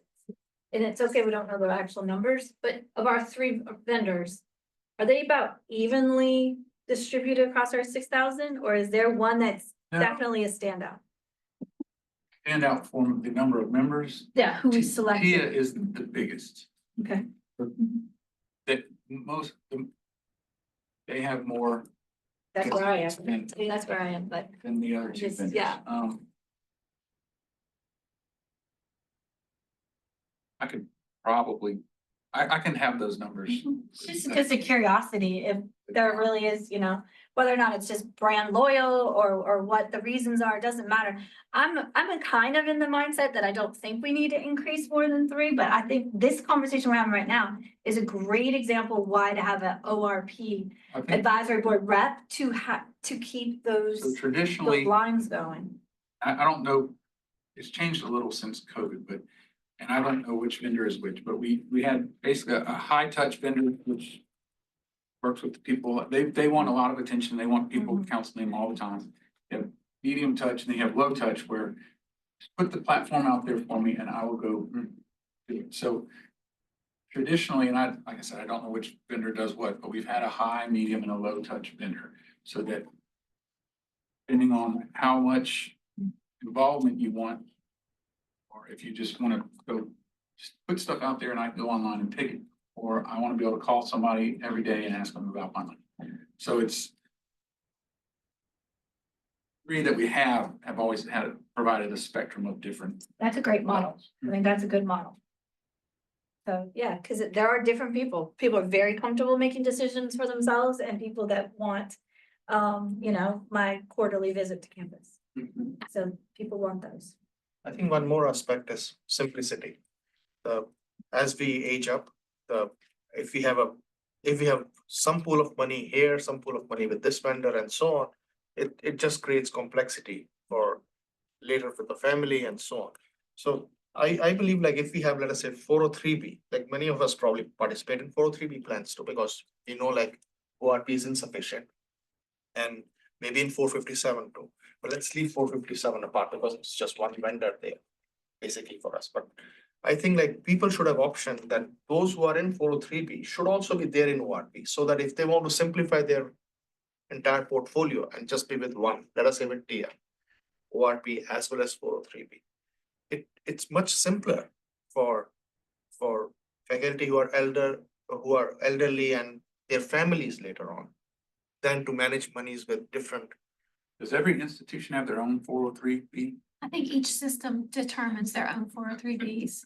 and it's okay, we don't know the actual numbers, but of our 3 vendors, are they about evenly distributed across our 6,000, or is there one that's No. definitely a standout? And out for the number of members. Yeah, who we Tia selected, is the biggest. okay. They have more That's where I am, than that's where I am, but than the other 2 Just- vendors. yeah. I could probably, I can have those numbers. just a curiosity, if there really is, whether or not it's just brand loyal or what the reasons are, it doesn't matter. I'm kind of in the mindset that I don't think we need to increase more than 3, but I think this conversation we're having right now is a great example of why to have an ORP I think advisory board rep to keep so those traditionally, lines going. I don't know, it's changed a little since COVID, but, and I don't know which vendor is which, but we had basically a high touch vendor, which works with the people, they want a lot of attention, they want people counseling them all the time. They have medium touch and they have low touch where just put the platform out there for me and I will go do it. So traditionally, and like I said, I don't know which vendor does what, but we've had a high, medium and a low touch vendor so that depending on how much involvement you want, or if you just want to go just put stuff out there and I can go online and pick it, or I want to be able to call somebody every day and ask them about my money. So it's three that we have always had provided a spectrum of different. That's a great model. I think that's a good model. So, yeah, because there are different people. People are very comfortable making decisions for themselves and people that want, you know, my quarterly visit to campus. So people want those. I think one more aspect is simplicity. As we age up, if we have some pool of money here, some pool of money with this vendor and so on, it just creates complexity for later with the family and so on. So I believe like if we have, let us say 403B, like many of us probably participate in 403B plans too, because we know like ORP is insufficient. And maybe in 457 too, but let's leave 457 apart because it's just one vendor there, basically for us. But I think like people should have option that those who are in 403B should also be there in ORP, so that if they want to simplify their entire portfolio and just be with one, let us say with TR, ORP as well as 403B. It's much simpler for faculty who are elderly and their families later on than to manage monies with different. Does every institution have their own 403B? I think each system determines their own 403Bs.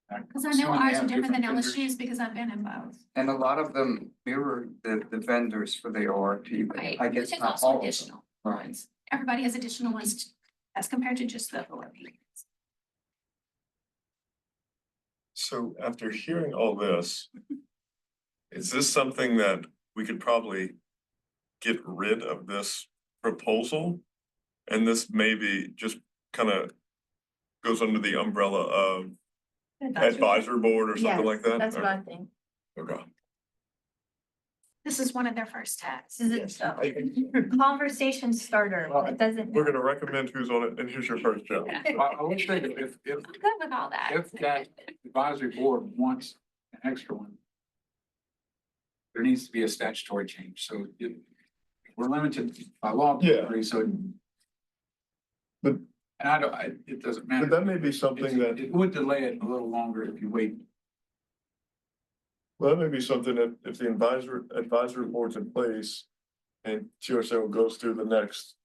Because I know ours are different than LSU's because I've been in both. And a lot of them mirror the vendors for the ORP, but Right, I which guess is not also all of them. additional Right. ones. Everybody has additional ones as compared to just the ORP. So after hearing all this, is this something that we could probably get rid of this proposal? And this maybe just kind of goes under the umbrella of advisory board or something like that? That's what I think. Okay. This is one of their first tests. This is a conversation starter. It doesn't. We're gonna recommend who's on it, and here's your first job. I would say that if I'm good with all that. if that advisory board wants an extra one, there needs to be a statutory change, so we're limited by law. Yeah. So. But- And it doesn't matter. But that may be something that, It would delay it a little longer if you wait. well, that may be something that if the advisory board's in place and TRSL goes through the next,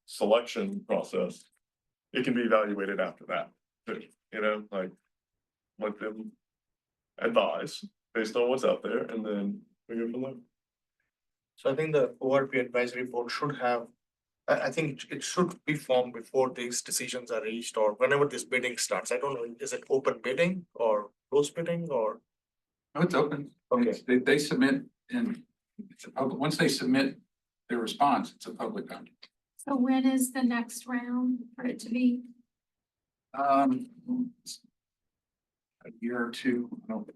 selection process, it can be evaluated after that, too, like let them advise based on what's out there and then we go from there. So I think the ORP advisory board should have, I think it should be formed before these decisions are reached or whenever this bidding starts. I don't know, is it open bidding or closed bidding or? No, it's open. Okay. They submit and it's a public, once they submit their response, it's a public document. So when is the next round for it to be? A year or two, I don't.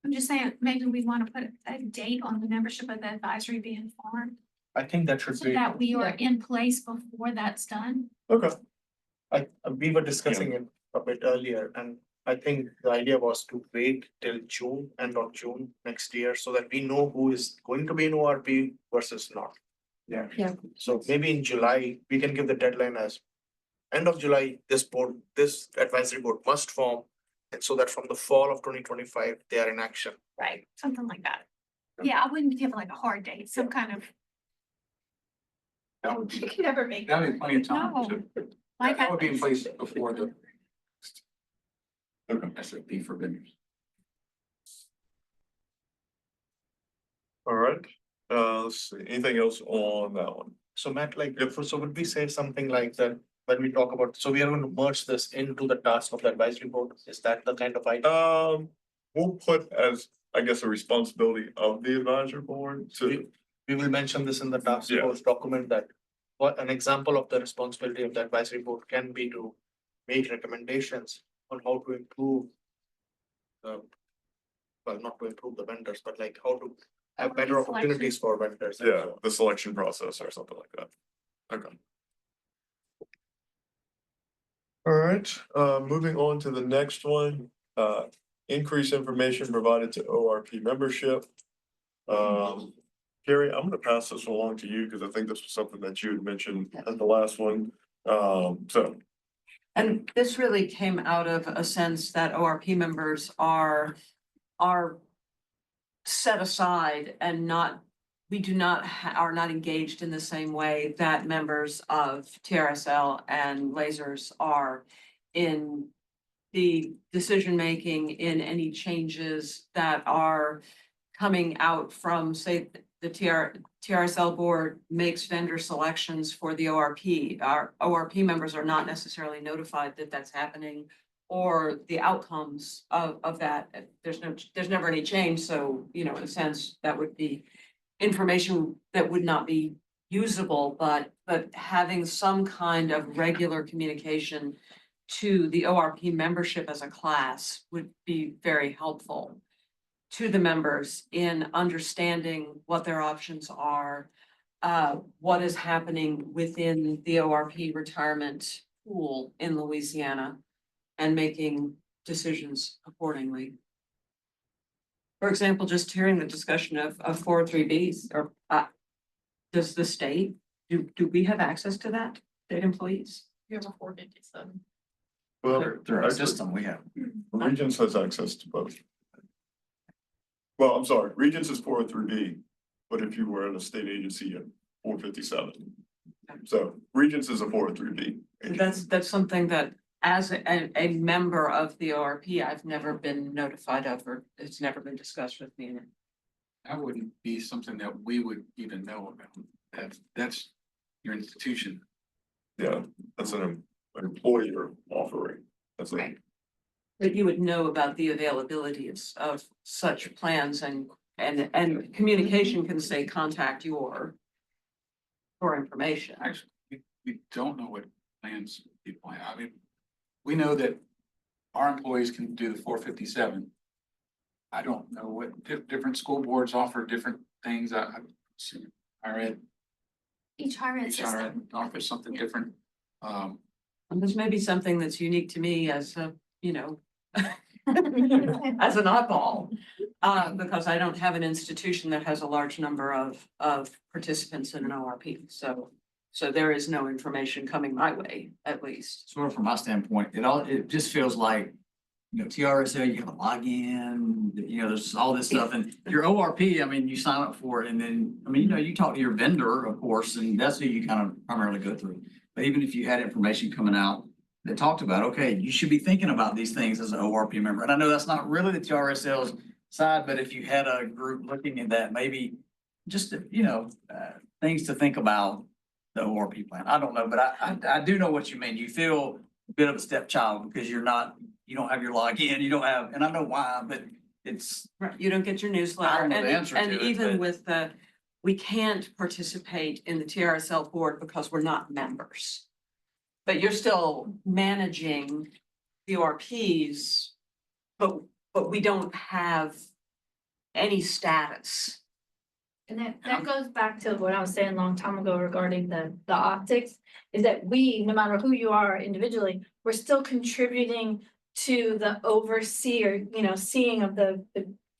I'm just saying, maybe we want to put a date on the membership of the advisory being formed. I think that should So be, that we are in place before that's done. Okay. we were discussing it a bit earlier and I think the idea was to wait till June, end of June next year, so that we know who is going to be in ORP versus not. Yeah. So maybe in July, we can give the deadline as end of July, this advisory board must form. And so that from the fall of 2025, they are in action. Right. Something like that. Yeah, I wouldn't give like a hard date, some kind of, That would you be, can never make. that would be plenty of time. No. Like That would be in I- place before the. Okay. SOP for vendors. All right, let's see, anything else on that one? So Matt, so would we say something like that when we talk about, so we are going to merge this into the task of the advisory board? Is that the kind of idea? We'll put as, I guess, a responsibility of the advisory board to we will mention this in the task Yeah. force document that what an example of the responsibility of the advisory board can be to make recommendations on how to improve the, well, not to improve the vendors, but like how to have better Selection. opportunities for vendors. and Yeah, so on. the selection process or something like that. Okay. All right, moving on to the next one, increase information provided to ORP membership. Carrie, I'm gonna pass this along to you because I think this was something that you had mentioned at the last one. So, And this really came out of a sense that ORP members are set aside and not, we do not, are not engaged in the same way that members of TRSL and lasers are in the decision-making in any changes that are coming out from, say, the TRSL board makes vendor selections for the ORP. Our ORP members are not necessarily notified that that's happening or the outcomes of that. There's never any change. So, you know, in a sense, that would be information that would not be usable, but having some kind of regular communication to the ORP membership as a class would be very helpful to the members in understanding what their options are, what is happening within the ORP retirement pool in Louisiana, and making decisions accordingly. For example, just hearing the discussion of 403Bs, or does the state, do we have access to that, state employees? You have a 457. well, Through our actually, system, we have. Regents has access to both. Well, I'm sorry, Regents is 403B, but if you were in a state agency at 457. So Regents is a 403B. That's something that as a member of the ORP, I've never been notified of, or it's never been discussed with me. That wouldn't be something that we would even know about. That's your institution. Yeah, that's an employer offering. That's it. Right. But you would know about the availability of such plans and communication can say contact your for information. Actually, we don't know what plans people have. I mean, we know that our employees can do the 457. I don't know what different school boards offer different things. I read Each higher ed system. offers something different. And this may be something that's unique to me as a, you know, as an oddball, because I don't have an institution that has a large number of participants in an ORP. So there is no information coming my way, at least. Sort of from my standpoint, it just feels like, you know, TRSL, you have a login, you know, there's all this stuff, and your ORP, I mean, you sign up for it, and then, I mean, you know, you talk to your vendor, of course, and that's who you kind of primarily go through. But even if you had information coming out that talked about, okay, you should be thinking about these things as an ORP member, and I know that's not really the TRSL's side, but if you had a group looking at that, maybe just, you know, things to think about the ORP plan. I don't know, but I do know what you mean. You feel a bit of a stepchild because you don't have your login, you don't have, and I know why, but it's. Right, you don't get your newsletter. I don't know the And- answer to And it, even but- with we can't participate in the TRSL board because we're not members. But you're still managing the ORPs, but we don't have any status. And that goes back to what I was saying a long time ago regarding the optics, is that we, no matter who you are individually, we're still contributing to the overseer, you know, seeing of the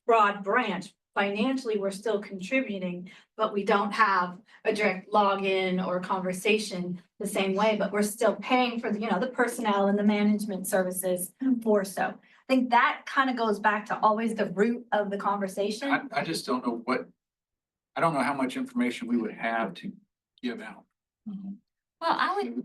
broad branch. Financially, we're still contributing, but we don't have a direct login or conversation the same way, but we're still paying for the, you know, the personnel and the management services for so. I think that kind of goes back to always the root of the conversation. I just don't know I don't know how much information we would have to give out. Well, I would,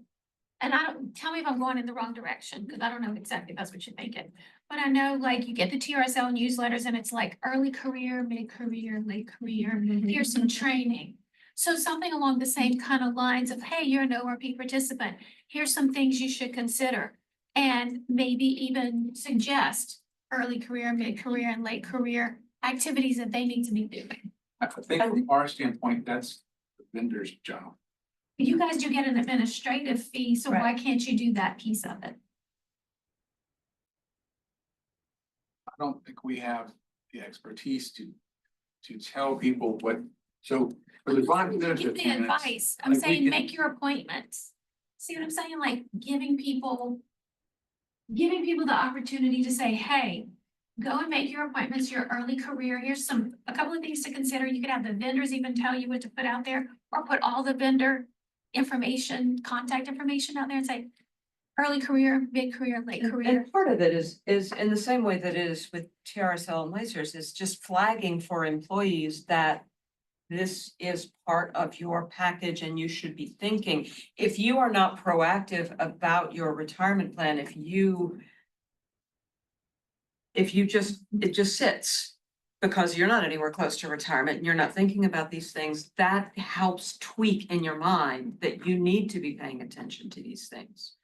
and I don't, tell me if I'm going in the wrong direction, because I don't know exactly if that's what you're thinking. But I know like you get the TRSL newsletters and it's like early career, mid-career, late career, here's some training. So something along the same kind of lines of, hey, you're an ORP participant, here's some things you should consider. And maybe even suggest early career, mid-career, and late career activities that they need to be doing. I think from our standpoint, that's the vendor's job. You guys do get an administrative fee, so why can't you do that piece of it? I don't think we have the expertise to tell people what, so for the bond Give benefit the payments, advice. I'm like we saying can- make your appointments. See what I'm saying? Like giving people the opportunity to say, hey, go and make your appointments, your early career. Here's a couple of things to consider. You could have the vendors even tell you what to put out there, or put all the vendor information, contact information out there and say, early career, mid career, late career. And part of it is in the same way that it is with TRSL and lasers, is just flagging for employees that this is part of your package and you should be thinking. If you are not proactive about your retirement plan, if it just sits because you're not anywhere close to retirement and you're not thinking about these things, that helps tweak in your mind that you need to be paying attention to these things.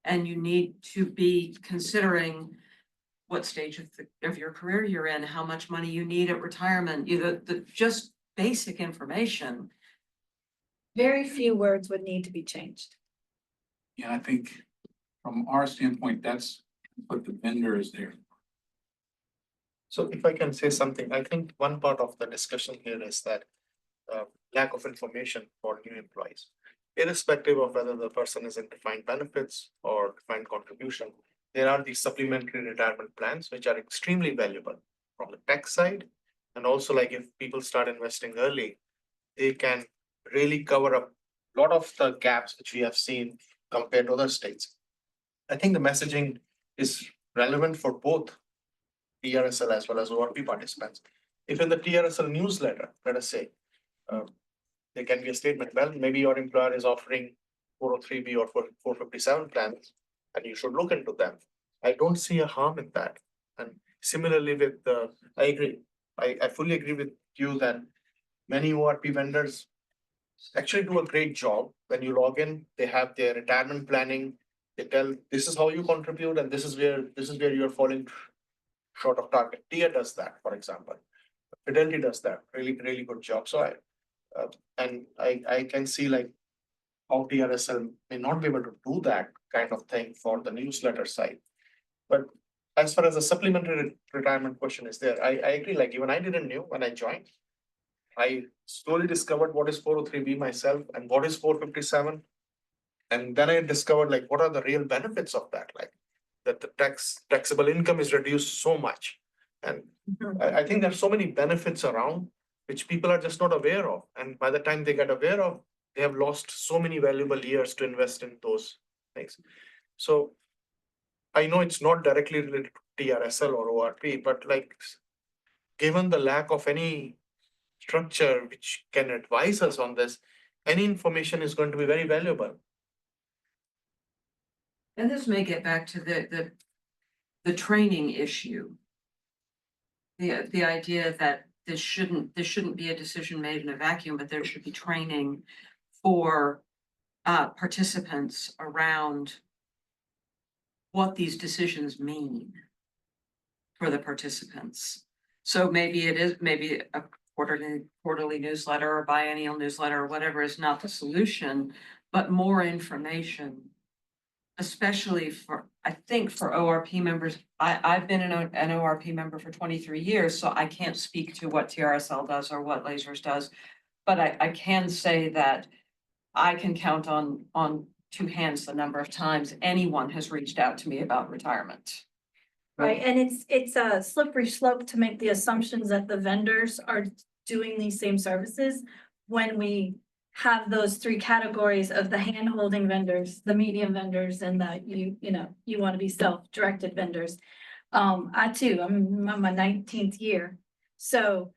And you need to be considering what stage of your career you're in, how much money you need at retirement, the just basic information. Very few words would need to be changed. yeah, I think from our standpoint, that's what the vendor is there. So if I can say something, I think one part of the discussion here is that lack of information for new employees. Irrespective of whether the person is in defined benefits or defined contribution, there are these supplementary retirement plans which are extremely valuable from the tech side. And also, like, if people start investing early, they can really cover up a lot of the gaps which we have seen compared to other states. I think the messaging is relevant for both TRSL as well as ORP participants. If in the TRSL newsletter, let us say, there can be a statement, well, maybe your employer is offering 403B or 457 plans, and you should look into them. I don't see a harm in that. And similarly with I agree. I fully agree with you that many ORP vendors actually do a great job. When you log in, they have their retirement planning. They tell this is how you contribute, and this is where you're falling short of target. TIA does that, for example. Fidelity does that. Really, really good job. So I can see like how TRSL may not be able to do that kind of thing for the newsletter side. But as far as the supplementary retirement question is there, I agree, like even I didn't know when I joined. I slowly discovered what is 403B myself and what is 457. And then I discovered like what are the real benefits of that, like that the taxable income is reduced so much. And I think there's so many benefits around which people are just not aware of. And by the time they get aware of, they have lost so many valuable years to invest in those things. So I know it's not directly related to TRSL or ORP, but like given the lack of any structure which can advise us on this, any information is going to be very valuable. And this may get back to the training issue. The idea that this shouldn't be a decision made in a vacuum, but there should be training for participants around what these decisions mean for the participants. So maybe a quarterly newsletter or biennial newsletter or whatever is not the solution, but more information. Especially for, I think for ORP members, I've been an ORP member for 23 years, so I can't speak to what TRSL does or what Lasers does. But I can say that I can count on two hands the number of times anyone has reached out to me about retirement. Right, and it's a slippery slope to make the assumptions that the vendors are doing these same services when we have those three categories of the hand-holding vendors, the medium vendors, and the you want to be self-directed vendors. I too, I'm on my 19th year. So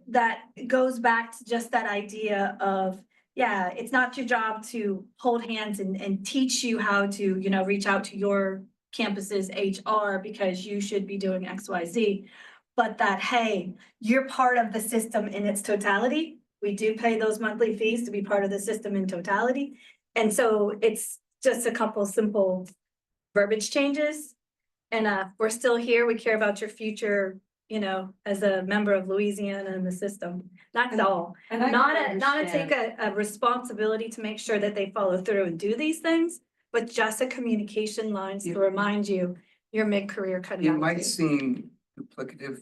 that goes back to just that idea of, yeah, it's not your job to hold hands and teach you how to, reach out to your campus's HR because you should be doing XYZ. But that, hey, you're part of the system in its totality. We do pay those monthly fees to be part of the system in totality. And so it's just a couple simple verbiage changes. And we're still here. We care about your future you know, as a member of Louisiana and the system. That's all. And I Not can not to take understand- a responsibility to make sure that they follow through and do these things, but just a communication lines to remind you, your mid-career kind of. It might attitude. seem duplicative,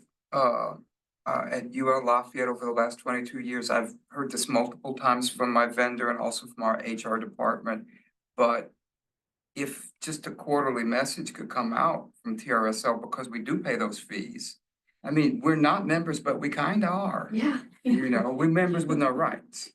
at UL Lafayette over the last 22 years. I've heard this multiple times from my vendor and also from our HR department. But if just a quarterly message could come out from TRSL, because we do pay those fees. I mean, we're not members, but we kind of are. Yeah. You know, we're members with no rights.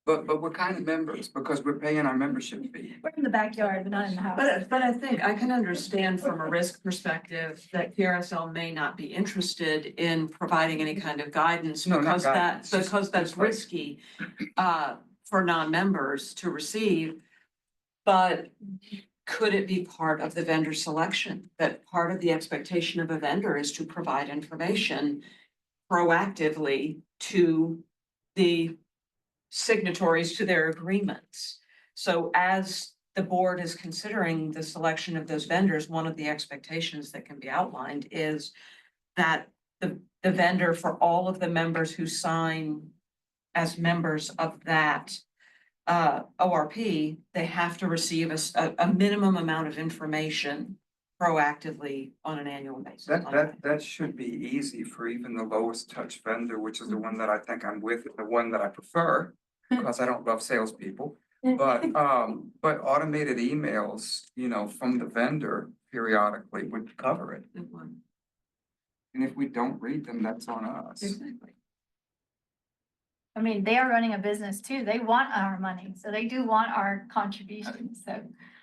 But we're kind of members because we're paying our membership fee. We're in the backyard, but not in the house. But I think I can understand from a risk perspective that TRSL may not be interested in providing any kind of guidance No, not because guidance, just because that's advice. risky for non-members to receive. But could it be part of the vendor selection, that part of the expectation of a vendor is to provide information proactively to the signatories to their agreements? So as the board is considering the selection of those vendors, one of the expectations that can be outlined is that the vendor for all of the members who sign as members of that ORP, they have to receive a minimum amount of information proactively on an annual basis. That should be easy for even the lowest touch vendor, which is the one that I think I'm with, the one that I prefer, because I don't love salespeople. But automated emails, you know, from the vendor periodically would cover it. And if we don't read them, that's on us. Exactly. I mean, they are running a business too. They want our money, so they do want our contributions, so.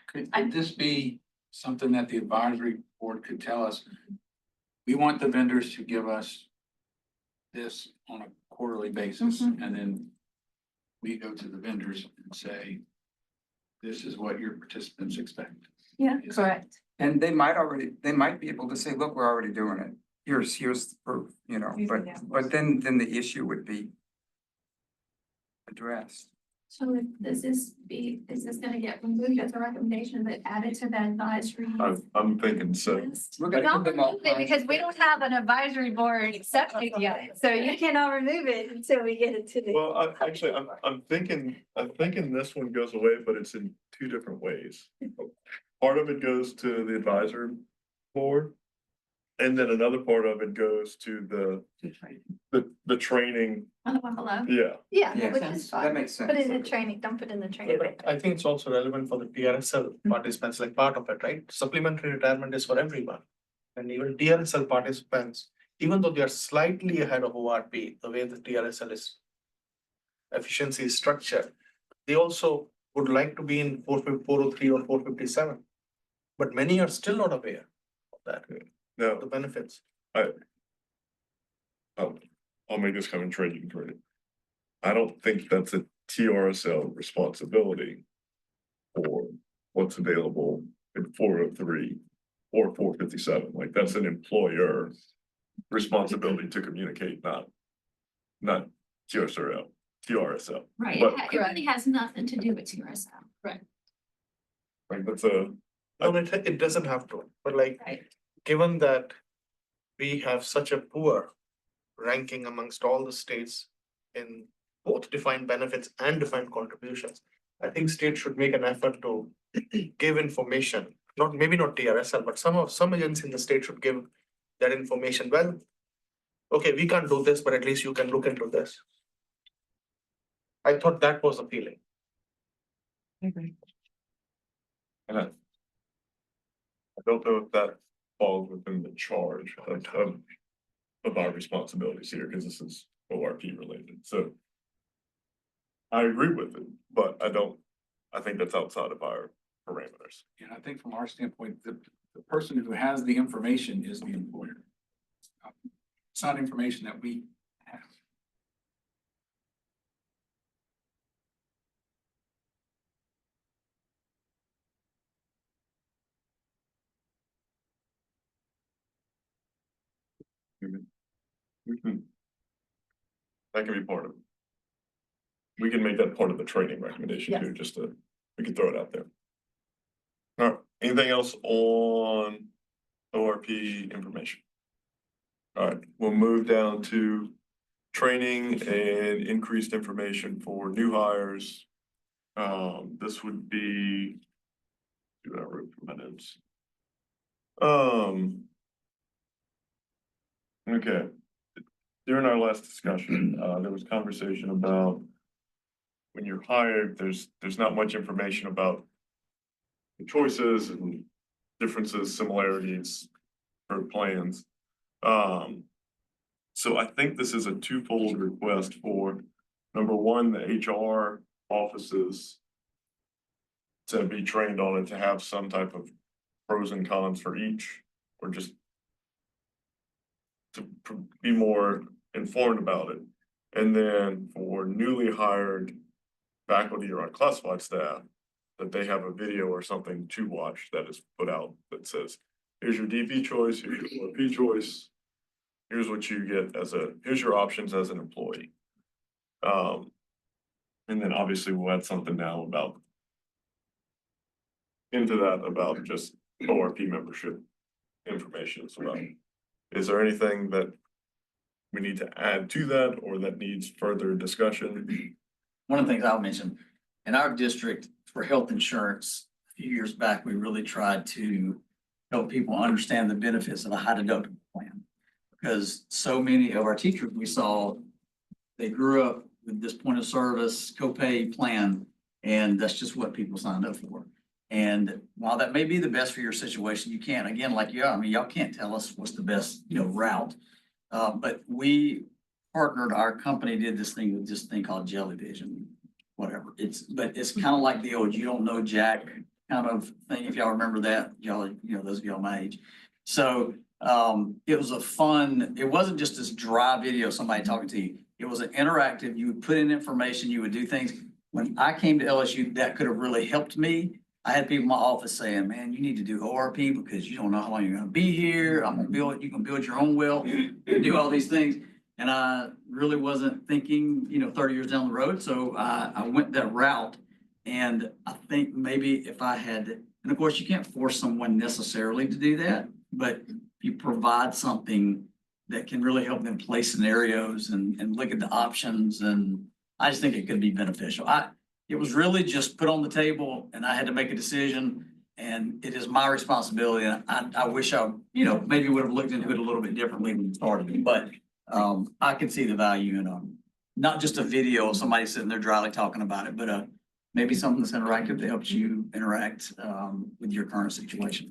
Could this be something that the advisory board could tell us? We want the vendors to give us this on a quarterly basis, and then we go to the vendors and say, this is what your participants expect. Yeah, correct. And they might be able to say, look, we're already doing it. Here's the proof, you know, but then the issue would be addressed. So is this gonna get removed as a recommendation but added to the advisory? I'm thinking so. list? We're gonna Don't give them all remove it because we don't have an advisory board accepted yet, so you cannot remove it until we get it to the. Well, I'm thinking this one goes away, but it's in two different ways. Part of it goes to the advisory board. And then another part of it goes to the training, On the one below? yeah. Yeah, Yeah, which is that fine. makes sense. Put it in the training, don't put it in the training. I think it's also relevant for the TRSL participants, like part of it, right? Supplementary retirement is for everyone. And even TRSL participants, even though they are slightly ahead of ORP, the way the TRSL is efficiency is structured, they also would like to be in 403 or 457. But many are still not aware of that, No, the benefits. I'll make this coming trade, you can trade it. I don't think that's a TRSL responsibility for what's available in 403 or 457. Like, that's an employer responsibility to communicate, not TRSL. Right, But- it really has nothing to do with TRSL. Like, that's a, No, it doesn't have to, but like, Right. given that we have such a poor ranking amongst all the states in both defined benefits and defined contributions, I think states should make an effort to give information, maybe not TRSL, but some agency in the state should give that information. Well, okay, we can't do this, but at least you can look into this. I thought that was appealing. and I don't know if that falls within the charge of our responsibilities here, because this is ORP related, so. I agree with it, but I think that's outside of our parameters. And I think from our standpoint, the person who has the information is the employer. It's not information that we have. That can be part of it. We can make that part of the training recommendation too, we can throw it out there. All right, anything else on ORP information? All right, we'll move down to training and increased information for new hires. This would be. Do I wrote for my notes? Okay. During our last discussion, there was conversation about. When you're hired, there's not much information about. The choices and differences, similarities for plans. So I think this is a twofold request for, number one, the HR offices. To be trained on it, to have some type of pros and cons for each, or just. To be more informed about it, and then for newly hired faculty or unclassified staff. That they have a video or something to watch that is put out that says, here's your DP choice, here's your ORP choice. Here's what you get here's your options as an employee. And then obviously we'll add something now about. Into that about just ORP membership information as well. Is there anything that we need to add to that or that needs further discussion? One of the things I'll mention, in our district for health insurance, a few years back, we really tried to help people understand the benefits of a high deductible plan. Because so many of our teachers we saw, they grew up with this point of service copay plan, and that's just what people signed up for. And while that may be the best for your situation, you can't, again, like y'all can't tell us what's the best, route. But we partnered, our company did this thing with this thing called Jellyvision, whatever. But it's kind of like the old, you don't know Jack kind of thing. If y'all remember that, y'all, those of y'all my age. So, it was it wasn't just this dry video, somebody talking to you. It was an interactive, you would put in information, you would do things. When I came to LSU, that could have really helped me. I had people in my office saying, man, you need to do ORP because you don't know how long you're gonna be here. You can build your own well, do all these things. And I really wasn't thinking, 30 years down the road. So I went that route. And I think maybe if I had, and of course you can't force someone necessarily to do that, but you provide something that can really help them play scenarios and look at the options. And I just think it could be beneficial. It was really just put on the table and I had to make a decision, and it is my responsibility. And I wish I, maybe would have looked into it a little bit differently when we started, but I can see the value in not just a video of somebody sitting there dryly talking about it, but maybe something that's interactive that helps you interact with your current situation.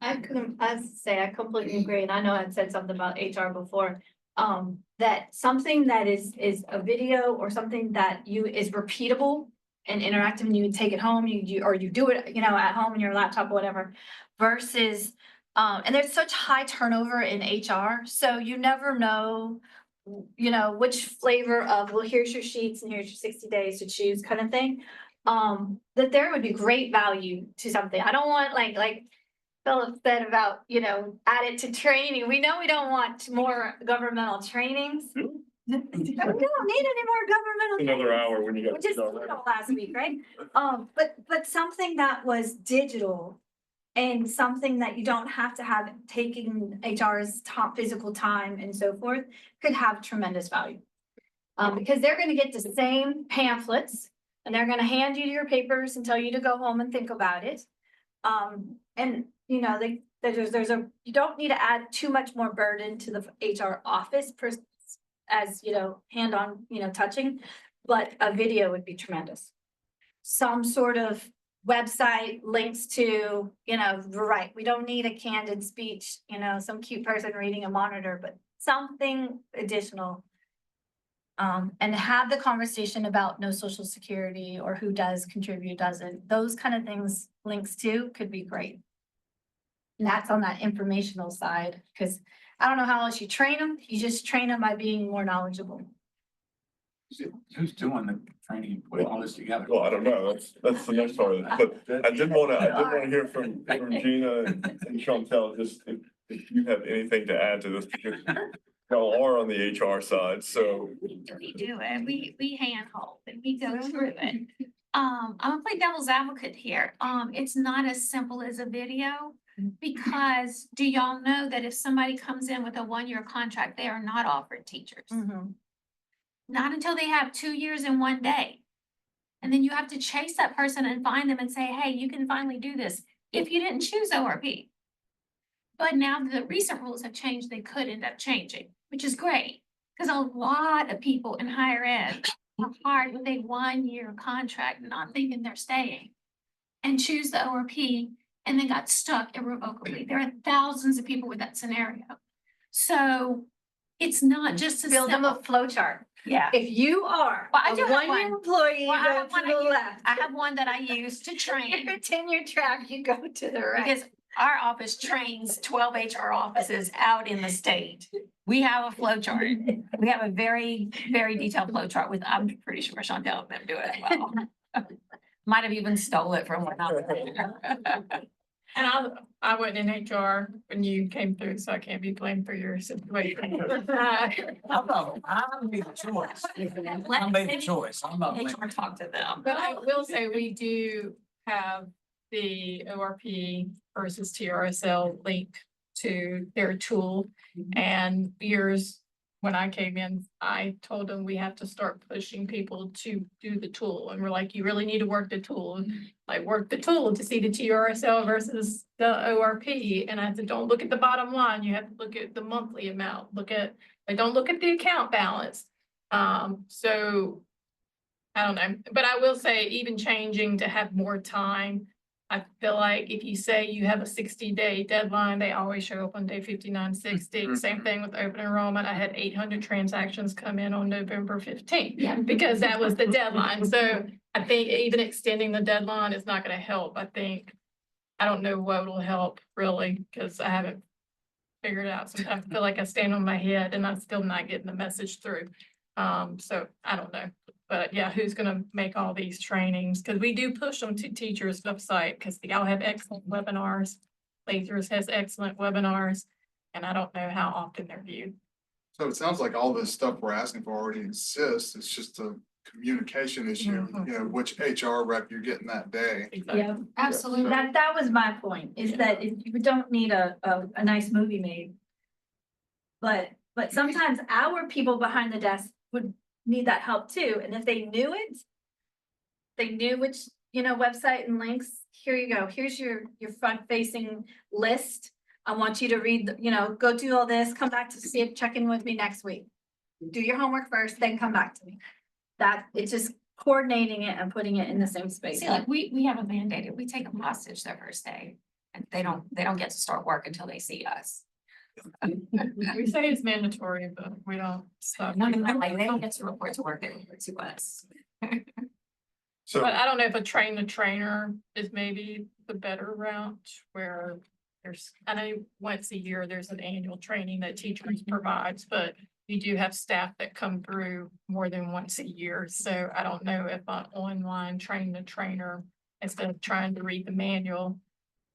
I completely agree, and I know I'd said something about HR before. That something that is a video or something that is repeatable and interactive, and you take it home, you do it, at home in your laptop or whatever, versus, and there's such high turnover in HR, so you never know, which flavor of, well, here's your sheets and here's your 60 days to choose kind of thing. That there would be great value to something. I don't want like Philip said about, add it to training. We know we don't want more governmental trainings. We don't need any more governmental. Another hour when you get. Which is last week, right? But something that was digital and something that you don't have to have taking HR's top physical time and so forth could have tremendous value. Because they're gonna get the same pamphlets and they're gonna hand you your papers and tell you to go home and think about it. And you don't need to add too much more burden to the HR office as hand-on, touching, but a video would be tremendous. Some sort of website links to, right, we don't need a candid speech, some cute person reading a monitor, but something additional. And have the conversation about no social security or who does contribute, doesn't, those kind of things, links to could be great. And that's on that informational side, because I don't know how else you train them. You just train them by being more knowledgeable. Who's doing the training and putting all this together? Well, I don't know, that's the next part of it, but I did wanna hear from Gina and Chantel, just if you have anything to add to this, because y'all are on the HR side, so. We do it. We handhold and we go through it. I'm gonna play devil's advocate here. It's not as simple as a video. Because do y'all know that if somebody comes in with a 1-year contract, they are not offered teachers? Not until they have 2 years and 1 day. And then you have to chase that person and find them and say, hey, you can finally do this if you didn't choose ORP. But now the recent rules have changed, they could end up changing, which is great. Because a lot of people in higher ed are hired with a 1-year contract, not thinking they're staying, and choose the ORP and then got stuck irrevocably. There are thousands of people with that scenario. So it's not just a Build them a simple, flow chart. yeah. If you are Well, I a do have one-year one. employee, Well, I go have one to the I use- left. I have one that I use to train. Your tenure track, you go to the right. Because our office trains 12 HR offices out in the state. We have a flow chart. We have a very, very detailed flow chart with, I'm pretty sure Chantel and them do it well. Might have even stole it from one out there. And I wasn't in HR when you came through, so I can't be blamed for your situation. I made the choice. I made the choice. I'm not. HR talk to them. But I will say we do have the ORP versus TRSL link to their tool. And years, when I came in, I told them we have to start pushing people to do the tool. And we're like, you really need to work the tool. Like work the tool to see the TRSL versus the ORP. And I said, don't look at the bottom line. You have to look at the monthly amount. Don't look at the account balance. So I don't know, but I will say even changing to have more time. I feel like if you say you have a 60-day deadline, they always show up on day 59, 60. Same thing with open enrollment. I had 800 transactions come in on November 15th. Yeah. Because that was the deadline. So I think even extending the deadline is not going to help. I don't know what will help really, because I haven't figured it out. Sometimes I feel like I stand on my head and I'm still not getting the message through. So I don't know. But yeah, who's gonna make all these trainings? Because we do push them to teachers' website because y'all have excellent webinars. Lasers has excellent webinars, and I don't know how often they're viewed. So it sounds like all this stuff we're asking for already exists. It's just a communication issue, you know, which HR rep you're getting that day. Yeah, Absolutely. that was my point, is that if you don't need a nice movie made. But sometimes our people behind the desk would need that help too, and if they knew it. They knew which, website and links, here you go, here's your front facing list. I want you to read, go do all this, come back to see it, check in with me next week. Do your homework first, then come back to me. That, it's just coordinating it and putting it in the same space. See, like we have a mandated, we take them hostage their first day. And they don't get to start work until they see us. We say it's mandatory, but we don't stop. No, like they don't get to report to work, they report to us. So, But I don't know if a train the trainer is maybe the better route where I know once a year, there's an annual training that teachers provides, but you do have staff that come through more than once a year. So I don't know if an online train the trainer, instead of trying to read the manual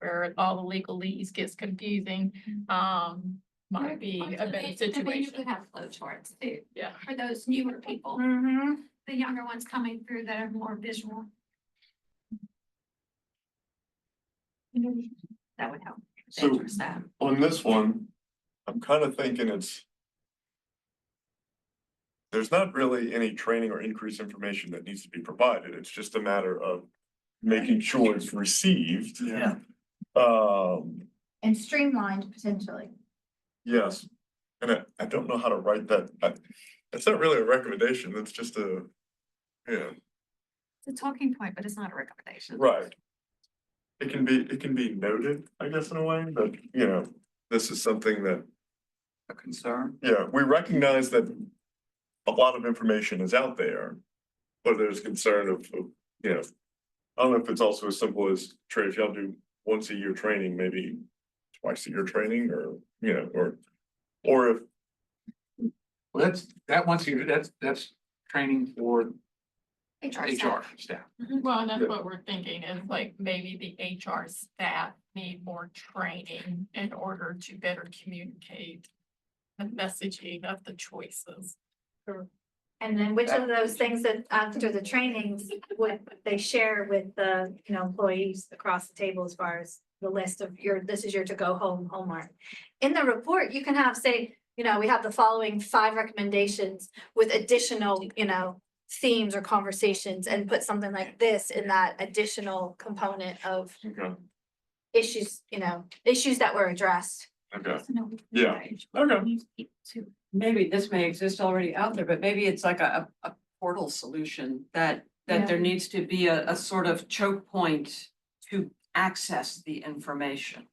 where all the legalese gets confusing, might be a better You situation. could have flow charts too, Yeah. for those newer people, Mm-hmm. the younger ones coming through that are more visual. That would help. So- HR staff. on this one, I'm kind of thinking there's not really any training or increased information that needs to be provided. It's just a matter of making sure it's received. Yeah. And streamlined potentially. Yes, and I don't know how to write that. It's not really a recommendation, it's just yeah, It's a talking point, but it's not a recommendation. right. It can be noted, I guess, in a way, but this is something that, A concern. yeah, we recognize that a lot of information is out there, but there's concern of, I don't know if it's also as simple as, Trey, if y'all do once a year training, maybe twice a year training, or if, Well, that once a year, that's training for HR HR staff. staff. Well, and that's Yeah. what we're thinking is like maybe the HR staff need more training in order to better communicate the messaging of the choices. And then which of those things that after the trainings would they share with the, employees across the table as far as the list of this is your to go home homework. In the report, you can have, say, we have the following 5 recommendations with additional, themes or conversations, and put something like this in that additional component of Okay, issues, issues that were addressed. okay, yeah, okay. Maybe this may exist already out there, but maybe it's like a portal solution that there needs to be a sort of choke point to access the information.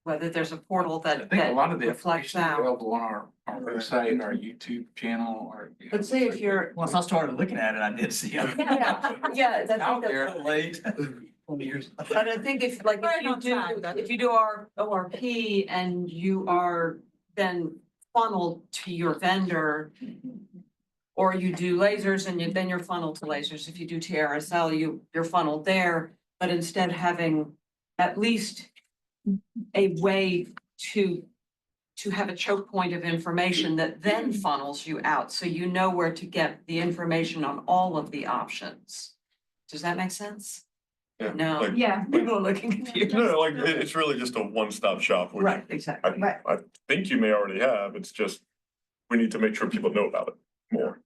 Whether there's a portal I that think a lot of the reflects information is out. available on our website, our YouTube channel, or. Let's say if you're, Once I started looking at it, I did see it. yeah, that's Out there. Late. But I think if like, Right on time. if you do our ORP and you are then funneled to your vendor. Or you do lasers and then you're funneled to lasers. If you do TRSL, you're funneled there, but instead having at least a way to have a choke point of information that then funnels you out, so you know where to get the information on all of the options. Does that make sense? Yeah, No. like- Yeah. People are looking confused. No, like, it's really just a one-stop shop. which Right, exactly. I think you may already have, it's just, we need to make sure people know about it more.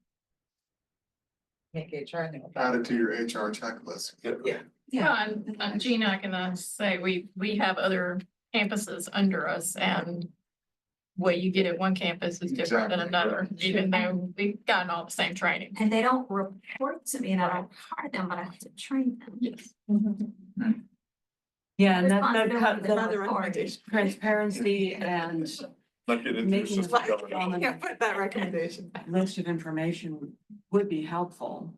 Make HR know. Add it to your HR checklist. Yeah. Yeah, and Gina, I can say, we have other campuses under us, and what you get at one campus is different than Exactly. another, even though we've gotten all the same training. And they don't report to me and I don't hire them, but I have to train them. Yes. Yeah, and that Responsibility of another authority. transparency and Not get into making system a governance. Put that recommendation. list of information would be helpful.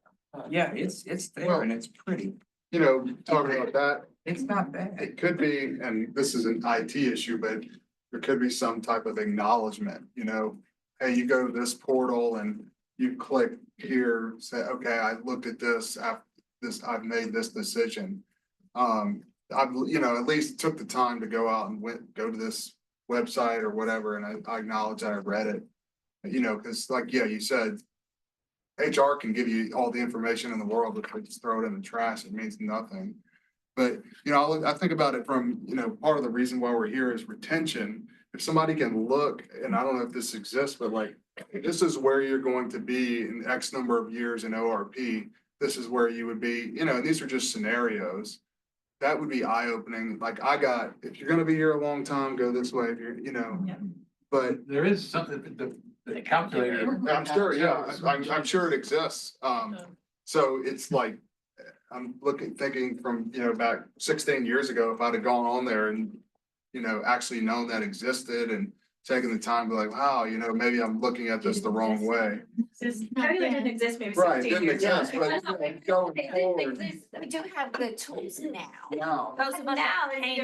Yeah, it's there and it's pretty. Talking about that, It's not bad. it could be, and this is an IT issue, but there could be some type of acknowledgement, hey, you go to this portal and you click here, say, okay, I looked at this, I've made this decision. I've, at least took the time to go out and go to this website or whatever, and I acknowledge that I read it. Cause like, yeah, you said, HR can give you all the information in the world, but if they just throw it in the trash, it means nothing. But, I think about it from, part of the reason why we're here is retention. If somebody can look, and I don't know if this exists, but like, this is where you're going to be in X number of years in ORP. This is where you would be, and these are just scenarios. That would be eye-opening. Like if you're gonna be here a long time, go this way, if you're, but There is something, the calculator. I'm sure, yeah, I'm sure it exists. So it's like, I'm thinking from, back 16 years ago, if I'd have gone on there and, actually known that existed and taken the time to be like, wow, maybe I'm looking at this the wrong way. Calculator didn't exist maybe Right, 16 didn't years ago. exist, but going forward. We do have good tools now. Now, Most of us Now that it's came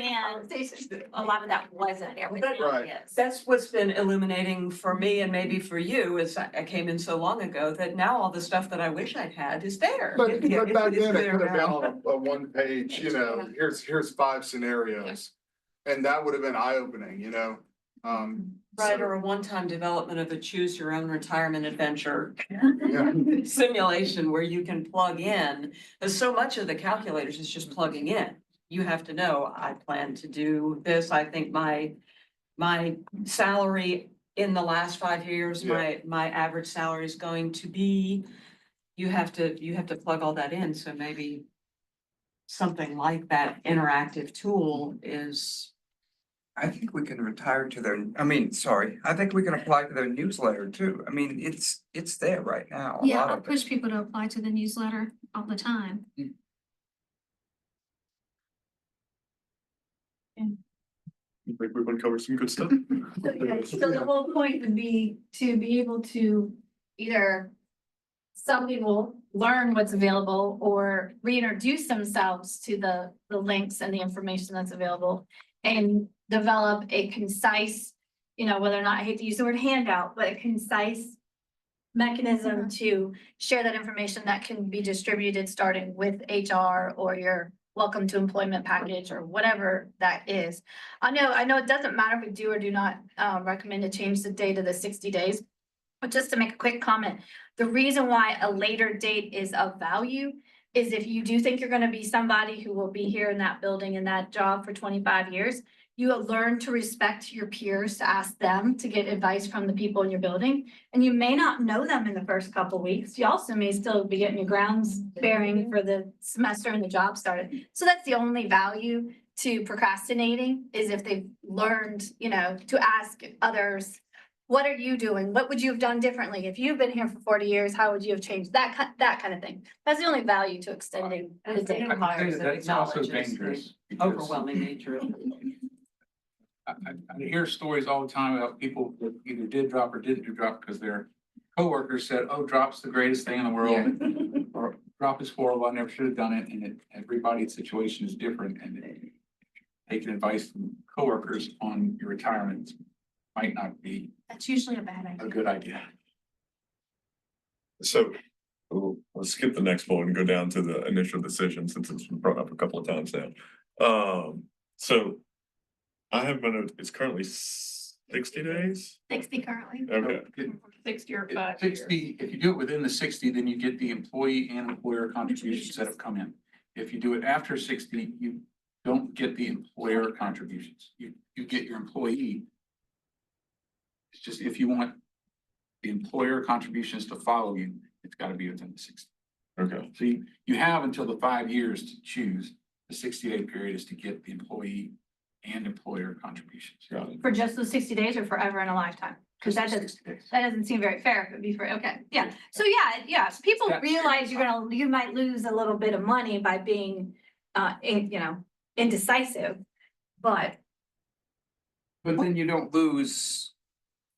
different in, a lot of that wasn't there, but now Right. it is. That's what's been illuminating for me and maybe for you, is I came in so long ago that now all the stuff that I wish I'd had is there. But It's back then, it there could have been now. on a one page, here's 5 scenarios. And that would have been eye-opening, Right, so, or a one-time development of a choose your own retirement adventure yeah. simulation where you can plug in. There's so much of the calculators is just plugging in. You have to know, I plan to do this. I think my salary in the last 5 years, my average salary is going to be. You have to plug all that in. So maybe something like that interactive tool is. I think we can retire to I think we can apply to their newsletter too. It's there right now. a Yeah, lot I of it. push people to apply to the newsletter all the time. I think we've uncovered some good stuff. So the whole point would be to be able to either some people learn what's available or reintroduce themselves to the links and the information that's available and develop a concise, whether or not, I hate to use the word handout, but a concise mechanism to share that information that can be distributed starting with HR or your welcome to employment package or whatever that is. I know it doesn't matter if we do or do not recommend to change the date of the 60 days. But just to make a quick comment, the reason why a later date is of value is if you do think you're gonna be somebody who will be here in that building in that job for 25 years, you will learn to respect your peers, to ask them to get advice from the people in your building. And you may not know them in the first couple weeks. You also may still be getting your grounds bearing for the semester and the job started. So that's the only value to procrastinating, is if they've learned, to ask others, what are you doing? What would you have done differently? If you've been here for 40 years, how would you have changed? That kind of thing. That's the only value to extending the And day. it requires that That's also acknowledges dangerous. the because overwhelming nature of it. I hear stories all the time about people that either did drop or didn't do drop because their coworkers said, oh, drop's the greatest thing in the world. Or drop is horrible, I never should have done it, and everybody's situation is different, and taking advice from coworkers on your retirement might not be That's usually a bad idea. a good idea. So let's skip the next bullet and go down to the initial decision, since it's been brought up a couple of times now. So I have been, it's currently 60 days. 60 currently. Okay, 60 or 5 years. 60, if you do it within the 60, then you get the employee and employer contributions that have come in. If you do it after 60, you don't get the employer contributions. You get your employee. It's just if you want the employer contributions to follow you, it's got to be within the 60. okay, So you have until the 5 years to choose. The 60-day period is to get the employee and employer contributions. got it. For just those 60 days or forever and a lifetime? Because that doesn't, 60 days. that doesn't seem very fair if it'd be for, okay, yeah. So yeah, people That's- realize you might lose a little bit of money by being, indecisive, but But then you don't lose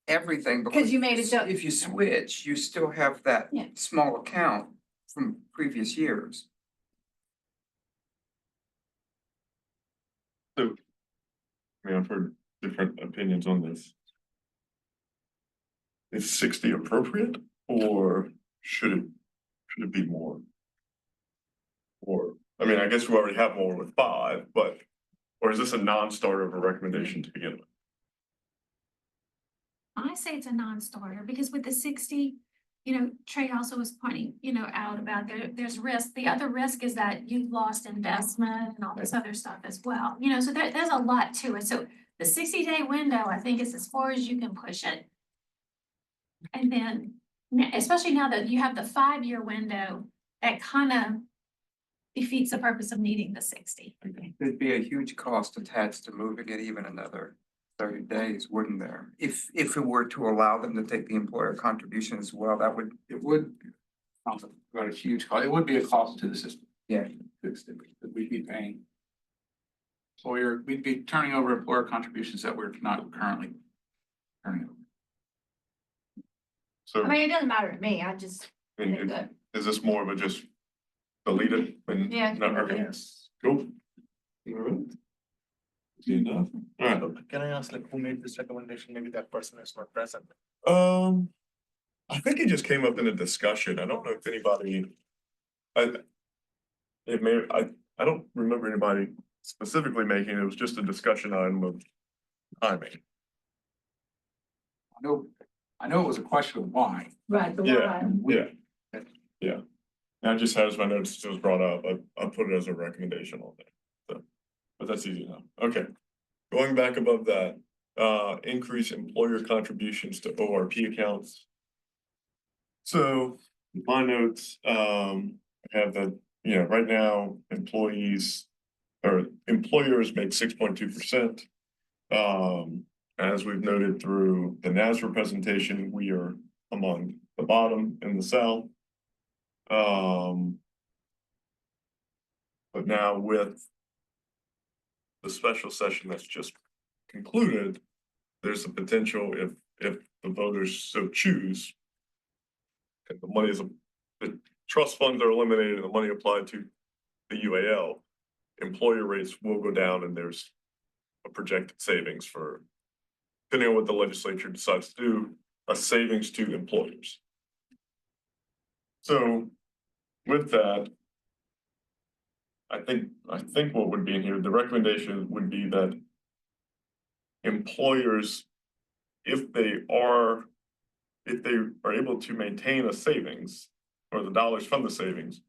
everything. Because you made a jump. If you switch, you still have that Yeah. small account from previous years. I mean, I've heard different opinions on this. Is 60 appropriate, or should it be more? Or, I mean, I guess we already have more with 5, but, or is this a non-starter of a recommendation to begin with? I say it's a non-starter, because with the 60, Trey also was pointing, out about there's risk. The other risk is that you've lost investment and all this other stuff as well. So there's a lot to it. So the 60-day window, I think, is as far as you can push it. And then, especially now that you have the 5-year window, that kind of defeats the purpose of needing the 60. There'd be a huge cost attached to moving it even another 30 days, wouldn't there? If it were to allow them to take the employer contribution as well, It would got a huge cost. It would be a cost to the system. Yeah. That we'd be paying. We'd be turning over employer contributions that we're not currently turning over. So, I mean, it doesn't matter to me. I just think and that. is this more of a just delete it and? Yeah. No, okay, Yes. cool. All right. Easy enough. All right. Can I ask, who made this recommendation? Maybe that person is not present. I think it just came up in a discussion. I don't know if anybody. I don't remember anybody specifically making it. It was just a discussion item of timing. I know it was a question of why. Right. Yeah. And I just had as my notes, it was brought up. I put it as a recommendation on there. So, but that's easy enough. Okay. Going back above that, increase employer contributions to ORP accounts. So my notes, have that, right now employees or employers make 6.2%. As we've noted through the NASRA presentation, we are among the bottom in the South. But now with the special session that's just concluded, there's a potential if the voters so choose, and the money the trust funds are eliminated and the money applied to the UAL, employer rates will go down, and there's a projected savings for, depending on what the legislature decides to do, a savings to employers. So with that, I think what would be in here, the recommendation would be that employers, if they are able to maintain a savings or the dollars from the savings,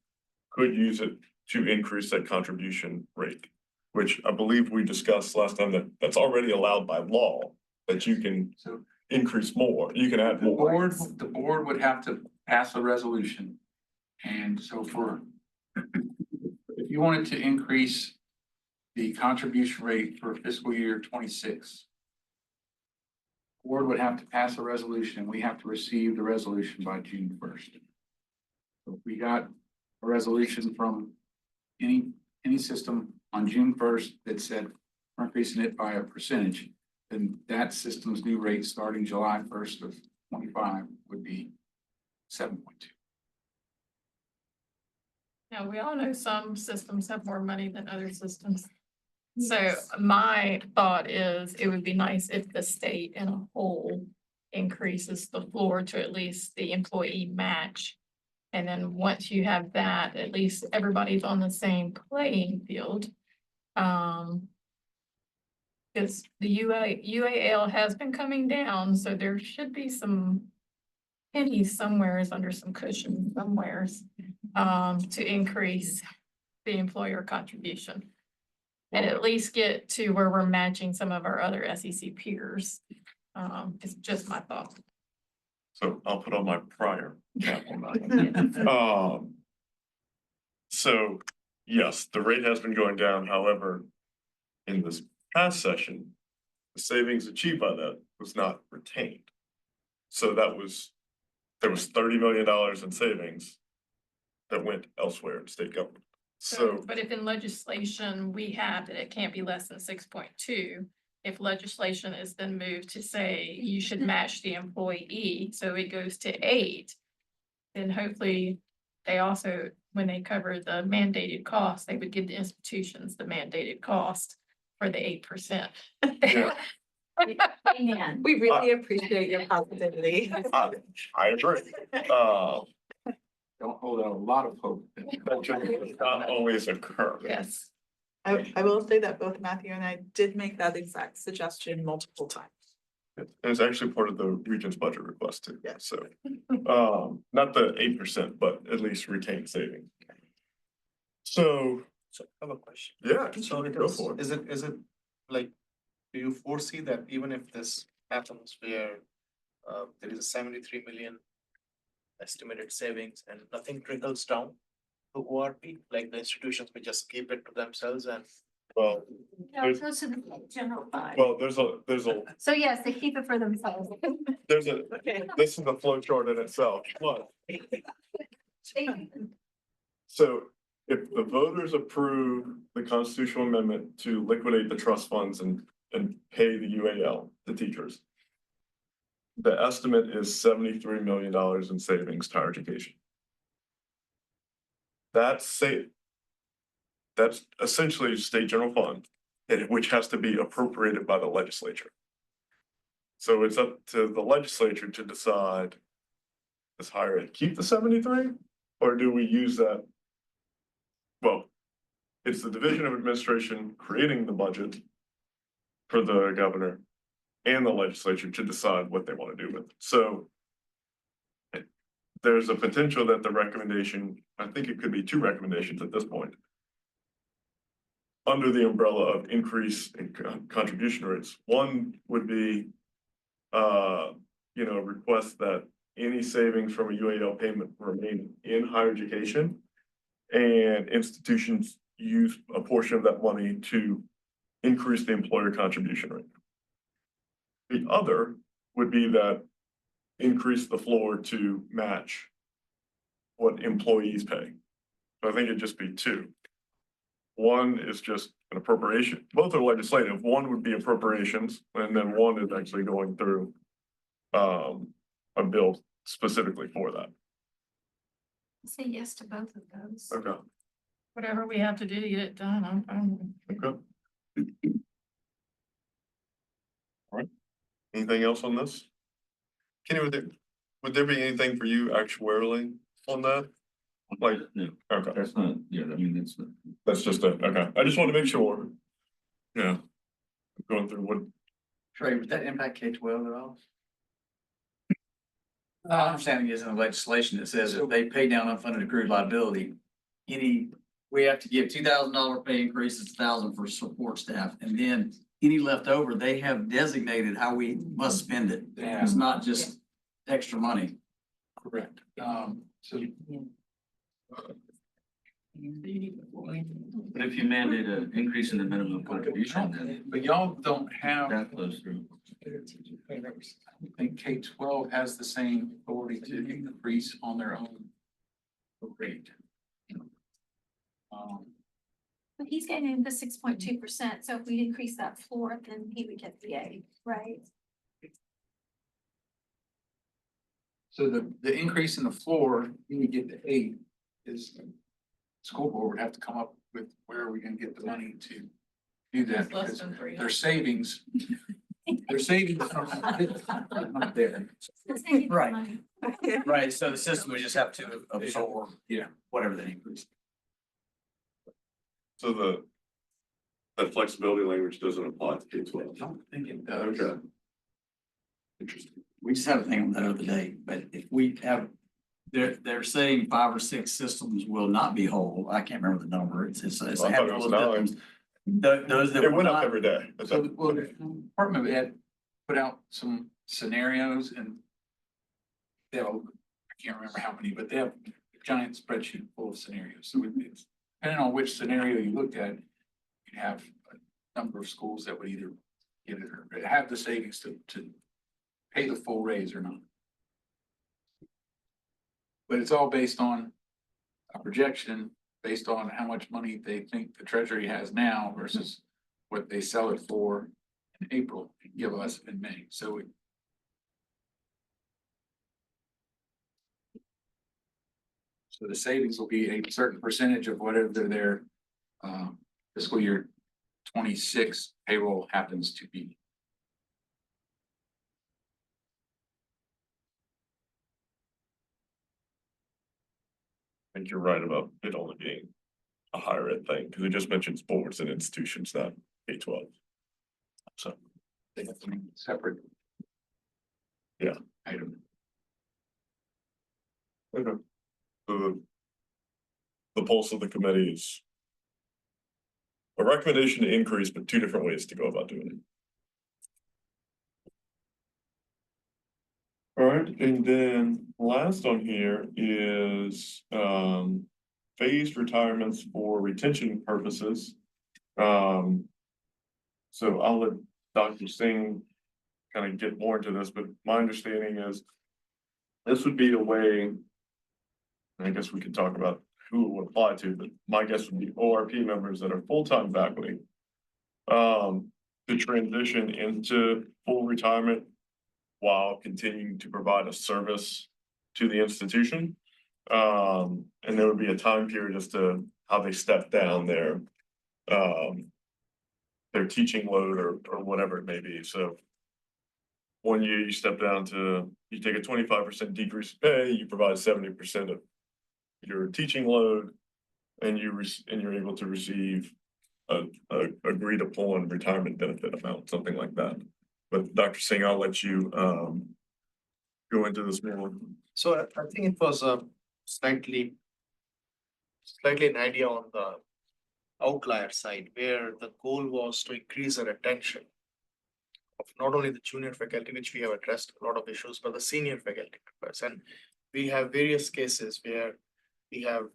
could use it to increase that contribution rate. Which I believe we discussed last time that that's already allowed by law, that you can So increase more, you can add more. the board would have to pass a resolution. And so if you wanted to increase the contribution rate for fiscal year 26, board would have to pass a resolution, and we have to receive the resolution by June 1st. So if we got a resolution from any system on June 1st that said we're increasing it by a percentage, then that system's new rate starting July 1st of 25 would be 7.2. Now, we all know some systems have more money than other systems. So my thought is it would be nice if the state in a whole increases the floor to at least the employee match. And then once you have that, at least everybody's on the same playing field. Because the UAL has been coming down, so there should be some pennies somewheres under some cushion somewheres to increase the employer contribution. And at least get to where we're matching some of our other SEC peers. It's just my thought. So I'll put on my prior cap on that one. So yes, the rate has been going down. However, in this past session, the savings achieved by that was not retained. So there was $30 million in savings that went elsewhere in state government. So, But if in legislation, we have that it can't be less than 6.2, if legislation is then moved to say you should match the employee, so it goes to 8, then hopefully they also, when they cover the mandated cost, they would give the institutions the mandated cost for the 8%. yeah, Amen. We really appreciate your positivity. I agree. Don't hold out a lot of hope. That should not always occur. Yes. I will say that both Matthew and I did make that exact suggestion multiple times. It was actually part of the region's budget request too. Yeah. So, not the 8%, but at least retain savings. So, So I have a question. yeah, So it go for it. is it like, do you foresee that even if this happens where there is a 73 million estimated savings and nothing trickles down to ORP, like the institutions will just keep it to themselves and Well, No, it goes to the general fund. well, there's a, So yes, they keep it for themselves. Okay. this is a flow chart in itself, but so if the voters approve the constitutional amendment to liquidate the trust funds and pay the UAL, the teachers, the estimate is $73 million in savings to higher education. That's essentially state general fund, which has to be appropriated by the legislature. So it's up to the legislature to decide, does higher ed keep the 73, or do we use that? Well, it's the Division of Administration creating the budget for the governor and the legislature to decide what they want to do with it. So there's a potential that the recommendation, I think it could be 2 recommendations at this point, under the umbrella of increase in contribution rates. One would be, request that any savings from a UAL payment remain in higher education, and institutions use a portion of that money to increase the employer contribution rate. The other would be that increase the floor to match what employees pay. So I think it'd just be 2. One is just an appropriation. Both are legislative. One would be appropriations, and then one is actually going through a bill specifically for that. Say yes to both of those. Okay. Whatever we have to do to get it done, I'm. Okay. All right. Anything else on this? Kenny, would there be anything for you actuarially on that? Like, No, okay, that's not, yeah, I mean, that's just it. Okay. I just want to make sure. Yeah. Going through what, Trey, would that impact K-12 at all? My understanding is in the legislation, it says if they pay down unfunded accrued liability, we have to give $2,000 pay increases, 1,000 for support staff, and then any left over, they have designated how we must spend it. Yeah. It's not just extra money. Correct. So. But if you mandate an increase in the minimum contribution, then But y'all don't have, I that flows through. think K-12 has the same authority to increase on their own rate. But he's getting the 6.2%, so if we increase that floor, then he would get the A, right? So the increase in the floor, you would get the 8 is school board would have to come up with where are we gonna get the money to do that, It's less because than 300. their savings. Their savings are not there. Let's say it's Right. money. Right, so the system would just have to absorb, Yeah. whatever they increase. So that flexibility language doesn't apply to K-12. I don't think it does. Okay. Interesting. We just had a thing on that other day, but if we have, they're saying 5 or 6 systems will not be whole. I can't remember the number. It's I a thought it handful was of 9. systems. Those that It will went up not, every day. So, well, the Department of Ed put out some scenarios and they'll, I can't remember how many, but they have a giant spreadsheet full of scenarios. So it's, depending on which scenario you looked at, you have a number of schools that would either get it or have the savings to pay the full raise or not. But it's all based on a projection, based on how much money they think the treasury has now versus what they sell it for in April and give us in May. So the savings will be a certain percentage of whatever their fiscal year 26 payroll happens to be. I think you're right about it only being a higher ed thing, because it just mentions boards and institutions, not K-12. So, They have to make it separate. Yeah. Item. okay. So the pulse of the committee is a recommendation to increase, but 2 different ways to go about doing it. All right, and then last on here is phased retirements for retention purposes. So I'll let Dr. Singh kind of get more into this, but my understanding is this would be a way, and I guess we could talk about who it would apply to, but my guess would be ORP members that are full-time faculty to transition into full retirement while continuing to provide a service to the institution. And there would be a time period as to how they step down their teaching load or whatever it may be. So 1 year you step down to, you take a 25% decrease in pay, you provide 70% of your teaching load, and you're able to receive a agreed upon retirement benefit amount, something like that. But Dr. Singh, I'll let you go into this more. So I think it was a slightly an idea on the outlier side, where the goal was to increase the retention of not only the junior faculty, which we have addressed a lot of issues, but the senior faculty members. And we have various cases where we have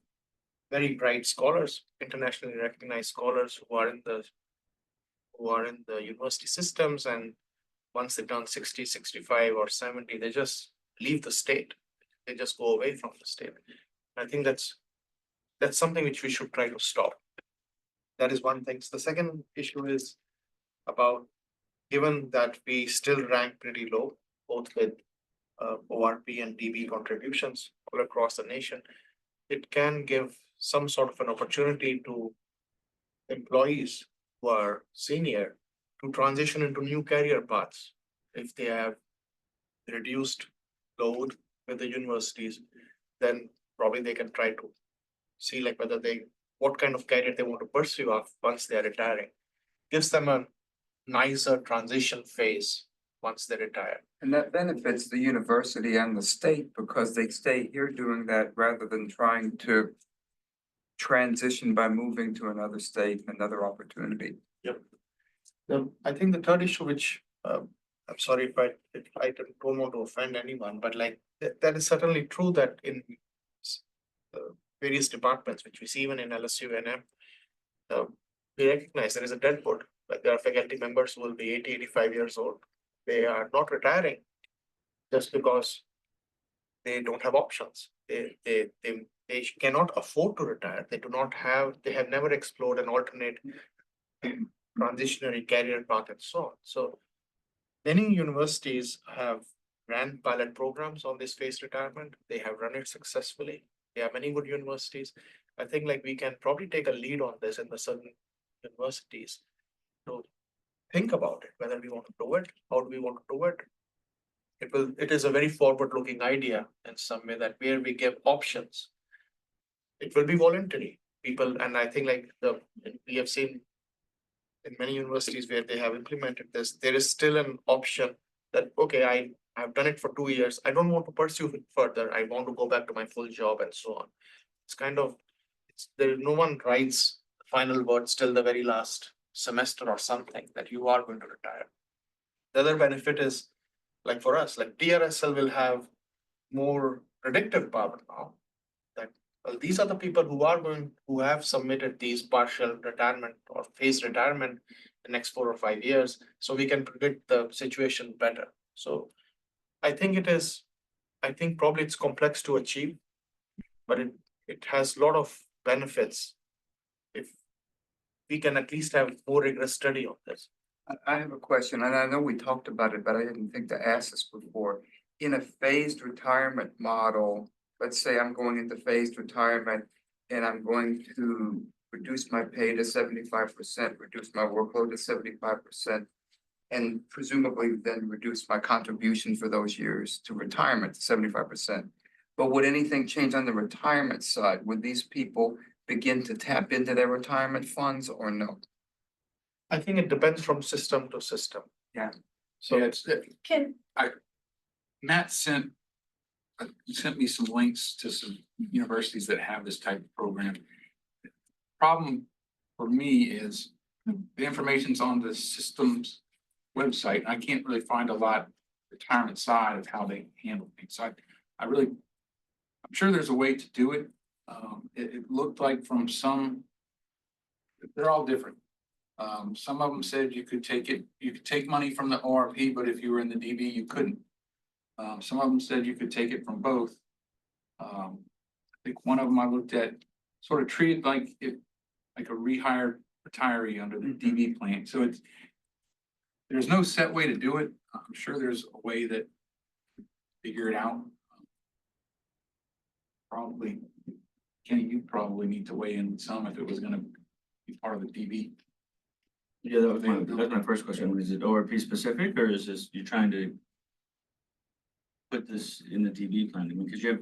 very bright scholars, internationally recognized scholars who are in the university systems, and once they turn 60, 65 or 70, they just leave the state. They just go away from the state. I think that's something which we should try to stop. That is one thing. So the second issue is about, given that we still rank pretty low, both with ORP and DB contributions all across the nation, it can give some sort of an opportunity to employees who are senior to transition into new career paths. If they have reduced load with the universities, then probably they can try to see like whether what kind of career they want to pursue once they're retiring. Gives them a nicer transition phase once they retire. And that benefits the university and the state because they stay here doing that rather than trying to transition by moving to another state, another opportunity. I think the third issue, which, I'm sorry if I don't want to offend anyone, but like, that is certainly true that in various departments, which we see even in LSU and M, we recognize there is a deadwood, like there are faculty members who will be 80, 85 years old. They are not retiring just because they don't have options. They cannot afford to retire. They have never explored an alternate transitionary career path and so on. So many universities have ran pilot programs on this phased retirement. They have run it successfully. There are many good universities. I think like we can probably take a lead on this in the certain universities to think about it, whether we want to do it, how do we want to do it. It is a very forward-looking idea in some way that where we give options. It will be voluntary. People, and I think like we have seen in many universities where they have implemented this, there is still an option that, okay, I've done it for 2 years. I don't want to pursue it further. I want to go back to my full job and so on. It's kind of, there is no one writes the final words till the very last semester or something that you are going to retire. The other benefit is, like for us, like TRSL will have more predictive power now. That, well, these are the people who have submitted these partial retirement or phased retirement the next 4 or 5 years, so we can predict the situation better. So I think probably it's complex to achieve, but it has a lot of benefits if we can at least have more rigorous study on this. I have a question, and I know we talked about it, but I didn't think to ask this before. In a phased retirement model, let's say I'm going into phased retirement and I'm going to reduce my pay to 75%, reduce my workload to 75%, and presumably then reduce my contribution for those years to retirement to 75%. But would anything change on the retirement side? Would these people begin to tap into their retirement funds or no? I think it depends from system to system. So it's, Can, Matt sent me some links to some universities that have this type of program. Problem for me is the information's on the system's website. I can't really find a lot retirement side of how they handle things. So I'm sure there's a way to do it. It looked like from some, they're all different. Some of them said you could take money from the ORP, but if you were in the DB, you couldn't. Some of them said you could take it from both. I think one of them I looked at sort of treated like a rehired retiree under the DB plan. So there's no set way to do it. I'm sure there's a way that figure it out. Probably, Kenny, you probably need to weigh in some if it was gonna be part of the DB. Yeah, that was my first question. Is it ORP specific, or is this, you're trying to put this in the DB plan? I mean, because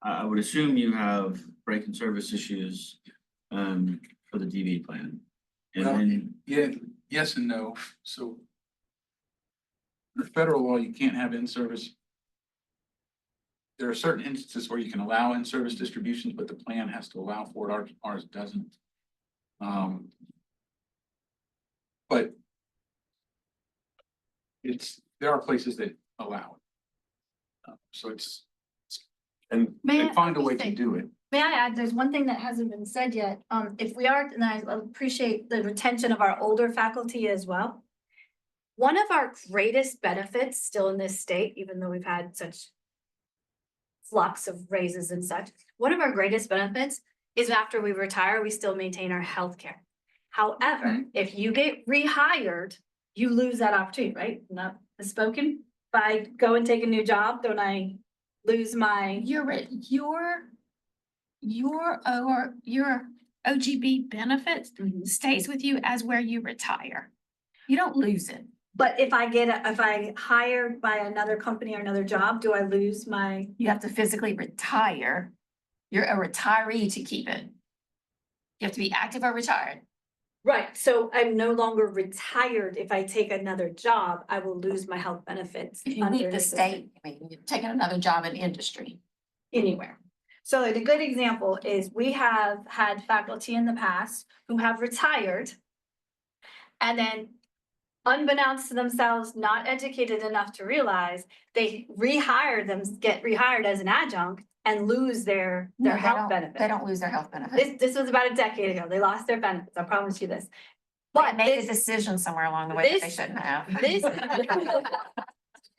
I would assume you have break and service issues for the DB plan. And Well, then, yeah, yes and no. So under federal law, you can't have in-service. There are certain instances where you can allow in-service distributions, but the plan has to allow for it. Ours doesn't. But there are places that allow it. So And May they I- find a way to do it. May I add, there's one thing that hasn't been said yet. If we are, and I appreciate the retention of our older faculty as well. One of our greatest benefits still in this state, even though we've had such flux of raises and such, one of our greatest benefits is after we retire, we still maintain our health care. However, if you get rehired, you lose that opportunity, right? Not spoken. If I go and take a new job, don't I lose my? Your OGB benefits stays with you as where you retire. You don't lose it. But if I hired by another company or another job, do I lose my? You have to physically retire. You're a retiree to keep it. You have to be active or retired. Right, so I'm no longer retired. If I take another job, I will lose my health benefits. If you leave the state, I mean, you're taking another job in industry. Anywhere. So a good example is we have had faculty in the past who have retired. And then unbeknownst to themselves, not educated enough to realize, they get rehired as an adjunct and lose their health benefits. They don't lose their health benefits. This was about a decade ago. They lost their benefits. I promise you this. They But made a this, decision somewhere along the way that they this- shouldn't have. this.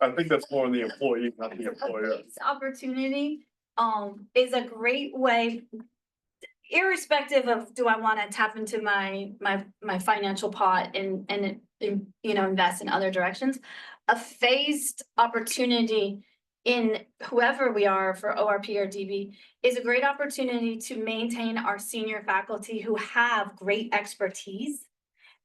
I think that's more on the employee, not the employer. This opportunity, is a great way, irrespective of, do I wanna tap into my financial pot and, you know, invest in other directions? A phased opportunity in whoever we are for ORP or DB is a great opportunity to maintain our senior faculty who have great expertise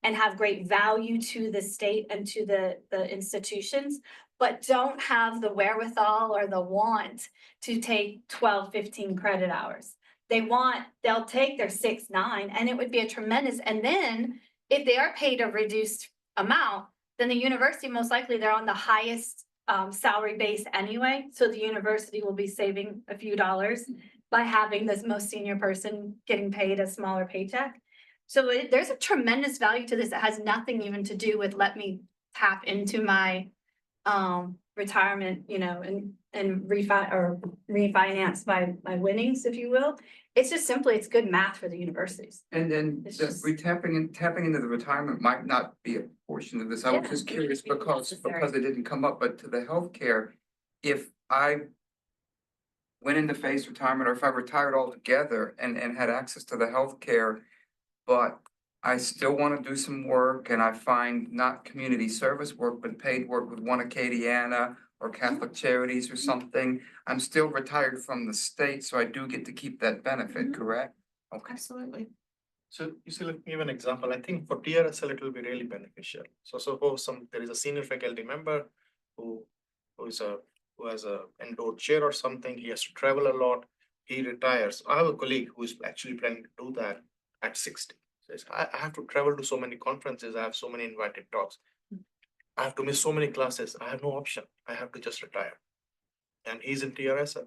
and have great value to the state and to the institutions, but don't have the wherewithal or the want to take 12, 15 credit hours. They'll take their 6, 9, and it would be a tremendous, and then if they are paid a reduced amount, then the university, most likely, they're on the highest salary base anyway, so the university will be saving a few dollars by having this most senior person getting paid a smaller paycheck. So there's a tremendous value to this that has nothing even to do with let me tap into my retirement, you know, and refinance my winnings, if you will. It's just simply, it's good math for the universities. And then It's just- tapping into the retirement might not be a portion of this. I was Yeah, just curious it's because necessary. it didn't come up, but to the healthcare, if I went into phased retirement or if I retired altogether and had access to the healthcare, but I still want to do some work and I find not community service work, but paid work with one Acadiana or Catholic Charities or something, I'm still retired from the state, so I do get to keep that benefit, correct? Okay. Absolutely. So you see, let me give an example. I think for TRSL, it will be really beneficial. So suppose there is a senior faculty member who has a endowed chair or something, he has to travel a lot, he retires. I have a colleague who is actually planning to do that at 60. Says, I have to travel to so many conferences, I have so many invited talks. I have to miss so many classes, I have no option, I have to just retire. And he's in TRSL.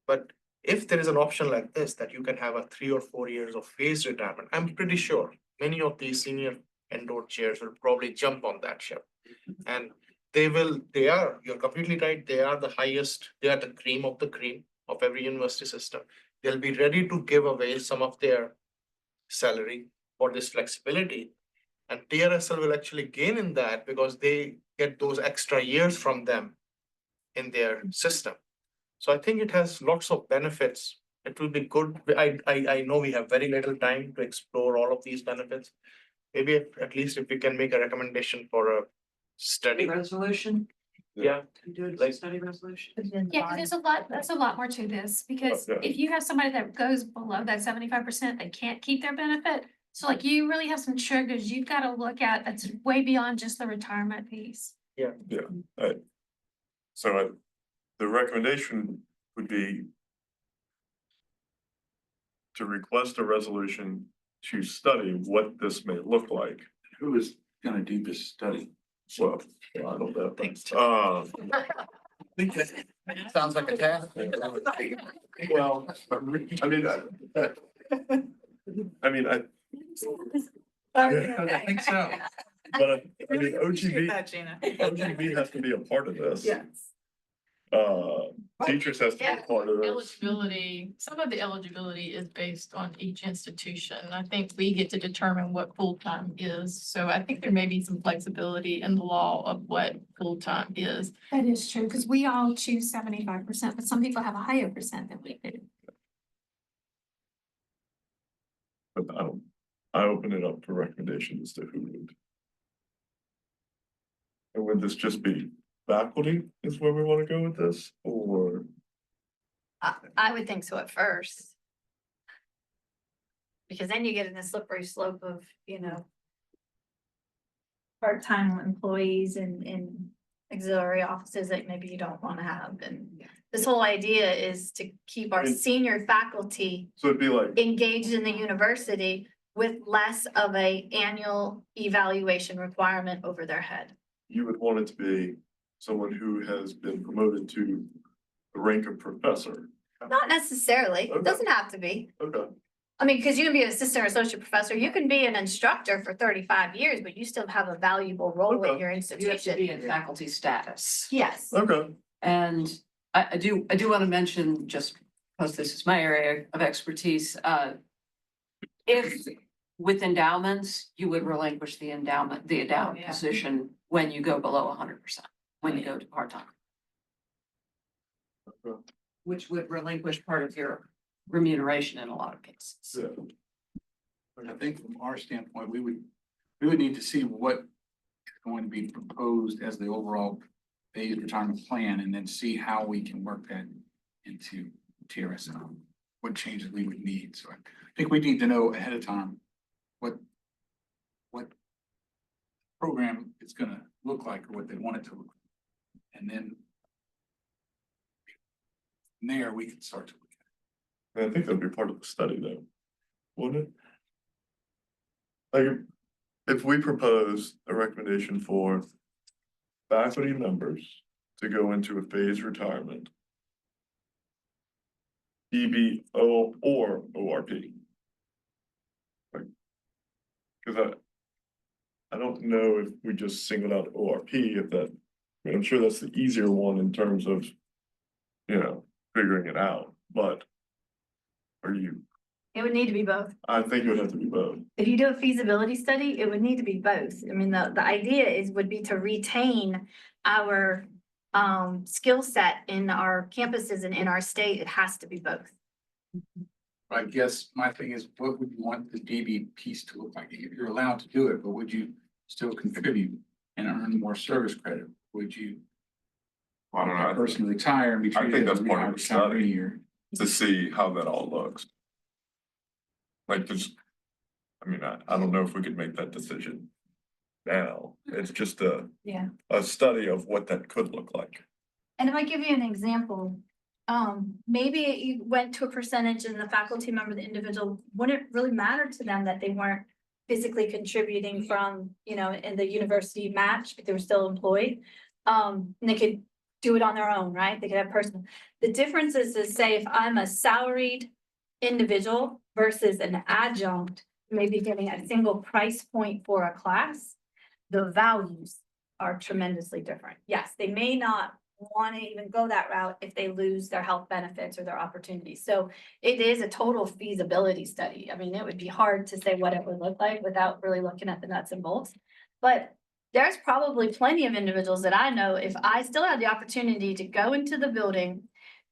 But if there is an option like this, that you can have a 3 or 4 years of phased retirement, I'm pretty sure many of these senior endowed chairs will probably jump on that ship. And you're completely right, they are the highest, they are the cream of every university system. They'll be ready to give away some of their salary for this flexibility. And TRSL will actually gain in that because they get those extra years from them in their system. So I think it has lots of benefits. It will be good. I know we have very little time to explore all of these benefits. Maybe at least if we can make a recommendation for a study. Resolution? Yeah. Do a Like- study resolution? Yeah, 'cause there's a lot more to this, because Okay. if you have somebody that goes below that 75%, they can't keep their benefit. So like you really have some triggers you've got to look at that's way beyond just the retirement piece. So the recommendation would be to request a resolution to study what this may look like. Who is gonna do this study? Well, I don't know. Sounds like a task. Well, I mean, I think so. but I mean, Appreciate that, Gina. OGB has to be a part of this. Yes. Teachers has to be a part of this. Eligibility, some of the eligibility is based on each institution. I think we get to determine what full-time is. So I think there may be some flexibility in the law of what full-time is. That is true, because we all choose 75%, but some people have a higher percent than we do. But I open it up for recommendations as to who would. And would this just be faculty is where we want to go with this, or? I would think so at first. Because then you get in the slippery slope of, you know, part-time employees and auxiliary offices that maybe you don't want to have. And this whole idea is to keep our senior faculty So it'd be like, engaged in the university with less of a annual evaluation requirement over their head. you would want it to be someone who has been promoted to the rank of professor. Not necessarily, Okay. it doesn't have to be. Okay, I mean, because you can be an assistant or associate professor, you can be an instructor for 35 years, but you still have a valuable role in Okay. your You have to institution. be in faculty status. Yes. okay. And I do want to mention, just because this is my area of expertise, if with endowments, you would relinquish the endowment yeah. position when you go below 100%, when you go to part-time. Okay. Which would relinquish part of your remuneration in a lot of cases. Yeah. But I think from our standpoint, we would need to see what is going to be proposed as the overall phased retirement plan, and then see how we can work that into TRSL, what changes we would need. So I think we need to know ahead of time what program it's gonna look like, or what they want it to look like. And then from there, we can start to look at it. I think that'd be part of the study though, wouldn't it? Like, if we propose a recommendation for faculty members to go into a phased retirement, EBO or ORP. Like, cause I don't know if we just singled out ORP, if that, I mean, I'm sure that's the easier one in terms of, you know, figuring it out, but are you, It would need to be both. I think it would have to be both. If you do a feasibility study, it would need to be both. I mean, the idea would be to retain our skill set in our campuses and in our state. It has to be both. I guess my thing is, what would you want the DB piece to look like? You're allowed to do it, but would you still contribute and earn more service credit? Would you? I don't know. Have a person retire and be I think treated as that's a part of rehired the study. retiree, or To see how that all looks. Like, there's, I mean, I don't know if we could make that decision now. It's just a study of what that could look like. And if I give you an example, maybe you went to a percentage and the faculty member, the individual, wouldn't really matter to them that they weren't physically contributing from, you know, in the university match, but they were still employed. And they could do it on their own, right? They could have personal. The difference is to say, if I'm a salaried individual versus an adjunct, maybe getting a single price point for a class, the values are tremendously different. Yes, they may not want to even go that route if they lose their health benefits or their opportunities. So it is a total feasibility study. I mean, it would be hard to say what it would look like without really looking at the nuts and bolts. But there's probably plenty of individuals that I know, if I still had the opportunity to go into the building,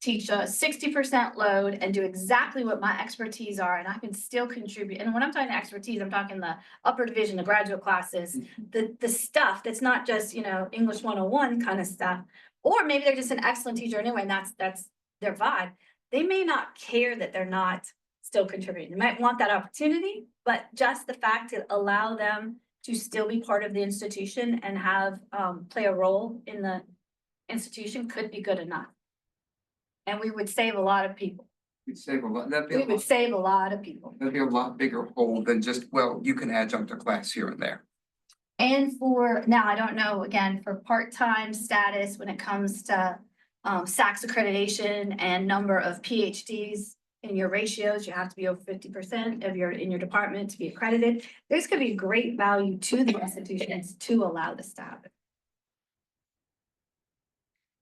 teach a 60% load and do exactly what my expertise are, and I can still contribute. And when I'm talking expertise, I'm talking the upper division, the graduate classes, the stuff that's not just, you know, English 101 kind of stuff. Or maybe they're just an excellent teacher anyway, and that's their vibe. They may not care that they're not still contributing. They might want that opportunity, but just the fact to allow them to still be part of the institution and have play a role in the institution could be good enough. And we would save a lot of people. We'd save a lot, that'd be We a would lot, save a lot of people. that'd be a lot bigger hole than just, well, you can adjunct a class here and there. And for, now, I don't know, again, for part-time status, when it comes to SACS accreditation and number of PhDs in your ratios, you have to be over 50% of in your department to be accredited. There's gonna be great value to the institutions to allow this to happen.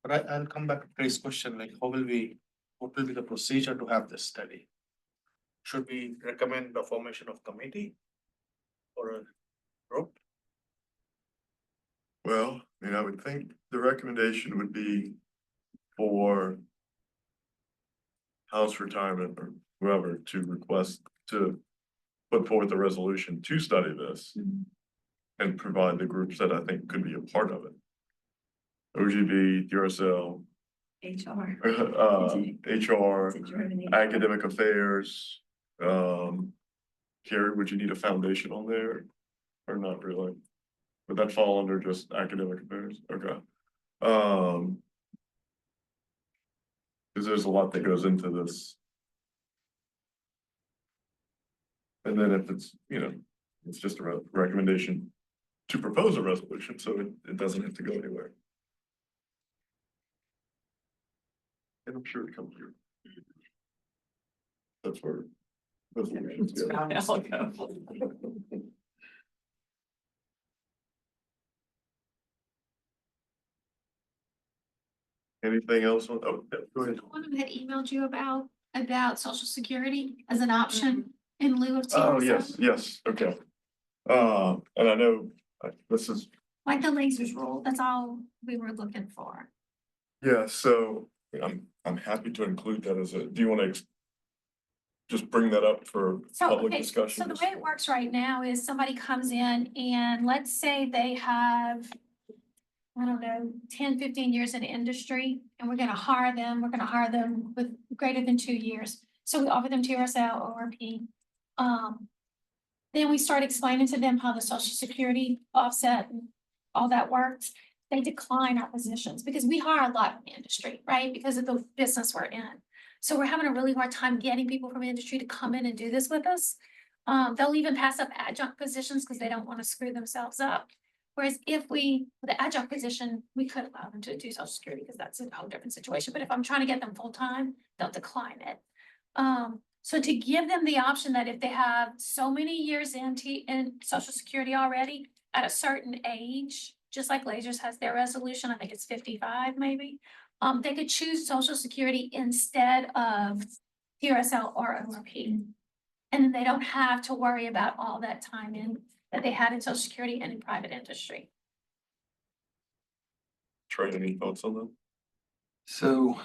But I'll come back to Trey's question, like what will be the procedure to have this study? Should we recommend the formation of committee or a group? Well, I mean, I would think the recommendation would be for House Retirement or whoever to request to put forth a resolution to study this and provide the groups that I think could be a part of it. OGB, TRSL, HR. HR, academic affairs. Carrie, would you need a foundation on there or not really? Would that fall under just academic affairs? Okay. Cause there's a lot that goes into this. And then if it's, you know, it's just a recommendation to propose a resolution, so it doesn't have to go anywhere. And I'm sure it comes through. That's where. resolutions go. Anything else? Oh, yeah, go ahead. One of them had emailed you about social security as an option in lieu of Oh, TRSL. yes, okay. And I know, this is, Like the lasers rule, that's all we were looking for. yeah, so I'm happy to include that as a, do you wanna just bring that up for So, public okay, so discussion? the way it works right now is somebody comes in and let's say they have, I don't know, 10, 15 years in industry, and we're gonna hire them with greater than 2 years. So we offer them TRSL ORP. Then we start explaining to them how the social security offset and all that works. They decline our positions because we hire a lot in the industry, right? Because of the business we're in. So we're having a really hard time getting people from industry to come in and do this with us. They'll even pass up adjunct positions because they don't want to screw themselves up. Whereas if the adjunct position, we could allow them to do social security because that's a whole different situation. But if I'm trying to get them full-time, they'll decline it. So to give them the option that if they have so many years in social security already at a certain age, just like Lasers has their resolution, I think it's 55 maybe. They could choose social security instead of TRSL or ORP. And then they don't have to worry about all that time that they had in social security and in private industry. Trey, any thoughts on that? So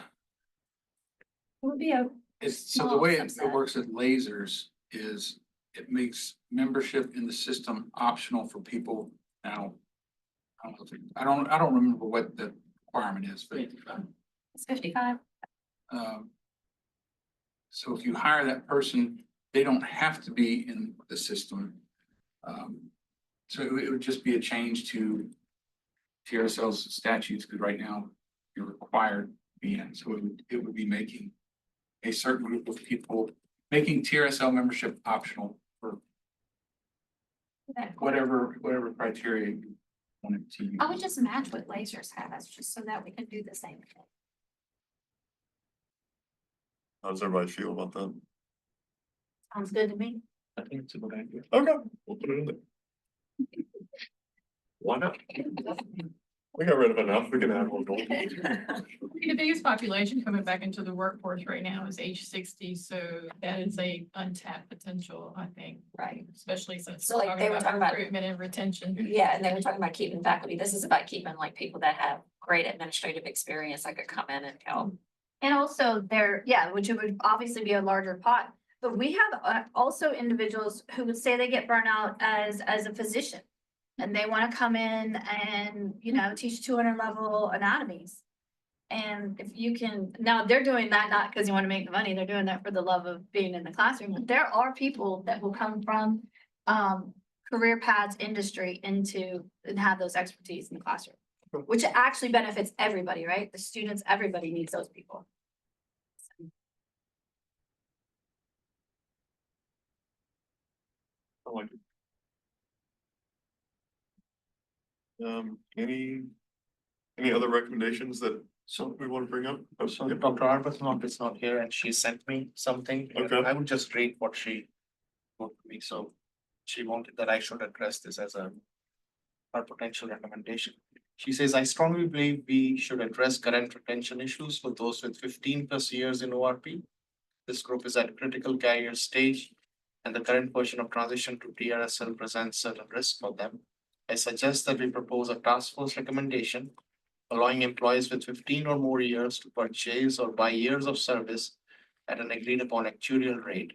It would be a so the small way it subset. works at Lasers is it makes membership in the system optional for people now. I don't remember what the requirement is, but It's 55. so if you hire that person, they don't have to be in the system. So it would just be a change to TRSL's statutes, because right now you're required to be in, so it would be making a certain group of people, making TRSL membership optional for whatever criteria you wanted to use. I would just match what Lasers has, just so that we can do the same thing. How does everybody feel about that? Sounds good to me. I think it's a good idea. Okay, we'll put it in there. Why not? We got rid of enough, we can have one going. The biggest population coming back into the workforce right now is age 60, so that is a untapped potential, I think. Right. Especially since So we're like they were talking about, recruitment and retention. yeah, and they were talking about keeping faculty. This is about keeping like people that have great administrative experience that could come in and help. And also which would obviously be a larger pot, but we have also individuals who would say they get burnout as a physician. And they want to come in and, teach 200 level anatomies. And if you can, now they're doing that not because you want to make the money, they're doing that for the love of being in the classroom. But there are people that will come from career paths, industry and have those expertise in the classroom. Which actually benefits everybody, right? The students, everybody needs those people. I like it. Any other recommendations that we want to bring up? Oh, So yep. Dr. Arbuthnot is not here and she sent me something. And Okay. I would just read what she wrote to me. So she wanted that I should address this as her potential recommendation. She says, I strongly believe we should address current retention issues for those with 15+ years in ORP. This group is at a critical career stage and the current version of transition to TRSL presents certain risks for them. I suggest that we propose a task force recommendation allowing employees with 15 or more years to purchase or buy years of service at an agreed upon actuarial rate.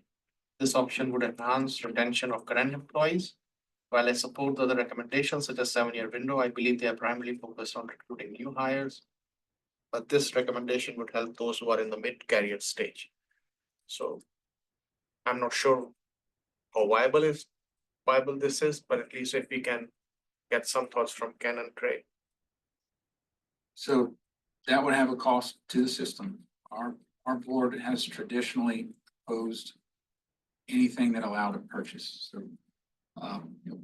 This option would enhance retention of current employees. While I support the other recommendations such as 7-year window, I believe they are primarily focused on recruiting new hires. But this recommendation would help those who are in the mid-career stage. So I'm not sure how viable this is, but at least if we can get some thoughts from Ken and Trey. So that would have a cost to the system. Our board has traditionally opposed anything that allowed a purchase. So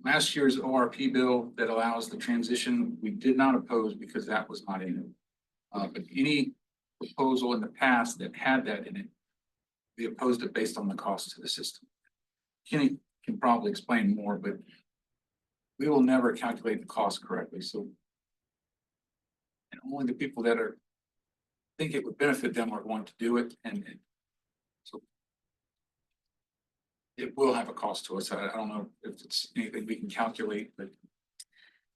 last year's ORP bill that allows the transition, we did not oppose because that was not in it. But any proposal in the past that had that in it, we opposed it based on the cost to the system. Kenny can probably explain more, but we will never calculate the cost correctly, so. And only the people that think it would benefit them are going to do it, and so. It will have a cost to us. I don't know if it's anything we can calculate, but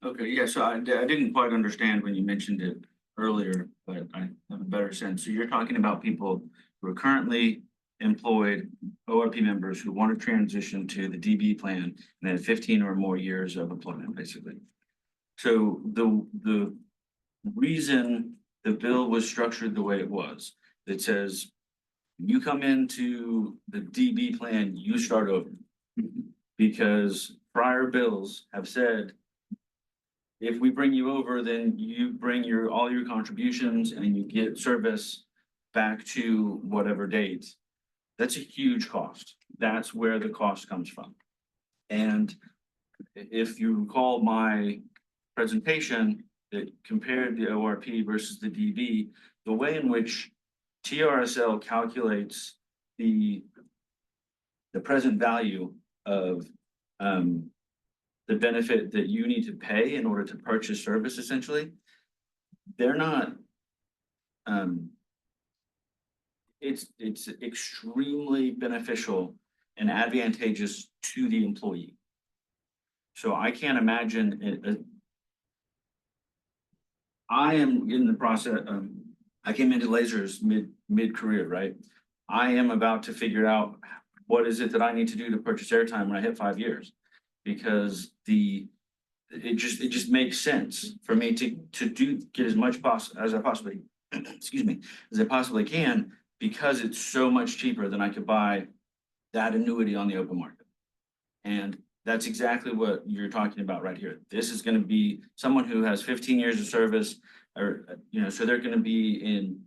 Okay, yeah, so I didn't quite understand when you mentioned it earlier, but I have a better sense. So you're talking about people who are currently employed ORP members who want to transition to the DB plan and have 15 or more years of employment, basically. So the reason the bill was structured the way it was, that says you come into the DB plan, you start over. Because prior bills have said, if we bring you over, then you bring all your contributions and you get service back to whatever date. That's a huge cost. That's where the cost comes from. And if you recall my presentation that compared the ORP versus the DB, the way in which TRSL calculates the present value of the benefit that you need to pay in order to purchase service, essentially, they're not, it's extremely beneficial and advantageous to the employee. So I can't imagine I am in the process, I came into lasers mid-career, right? I am about to figure out what is it that I need to do to purchase airtime when I hit 5 years. Because it just makes sense for me to get as much as I possibly, excuse me, as I possibly can, because it's so much cheaper than I could buy that annuity on the open market. And that's exactly what you're talking about right here. This is going to be someone who has 15 years of service, or so they're going to be in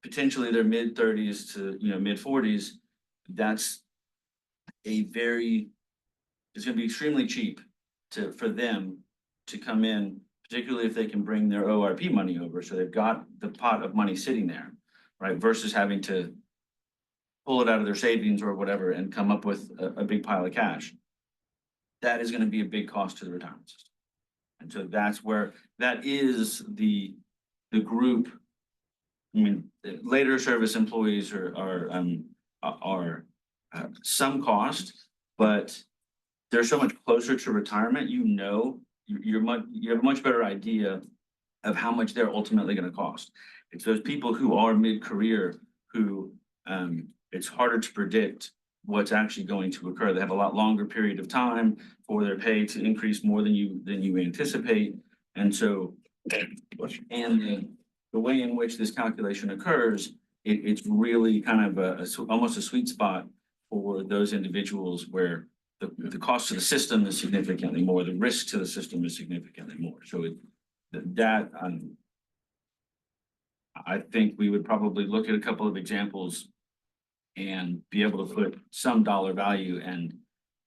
potentially their mid-30s to mid-40s. That's it's going to be extremely cheap for them to come in, particularly if they can bring their ORP money over. So they've got the pot of money sitting there, right? Versus having to pull it out of their savings or whatever and come up with a big pile of cash. That is going to be a big cost to the retirement system. And so that is the group. I mean, later service employees are some cost, but they're so much closer to retirement, you have a much better idea of how much they're ultimately going to cost. It's those people who are mid-career who it's harder to predict what's actually going to occur. They have a lot longer period of time for their pay to increase more than you anticipate. And so, and the way in which this calculation occurs, it's really kind of almost a sweet spot for those individuals where the cost to the system is significantly more, the risk to the system is significantly more. So I think we would probably look at a couple of examples and be able to put some dollar value, and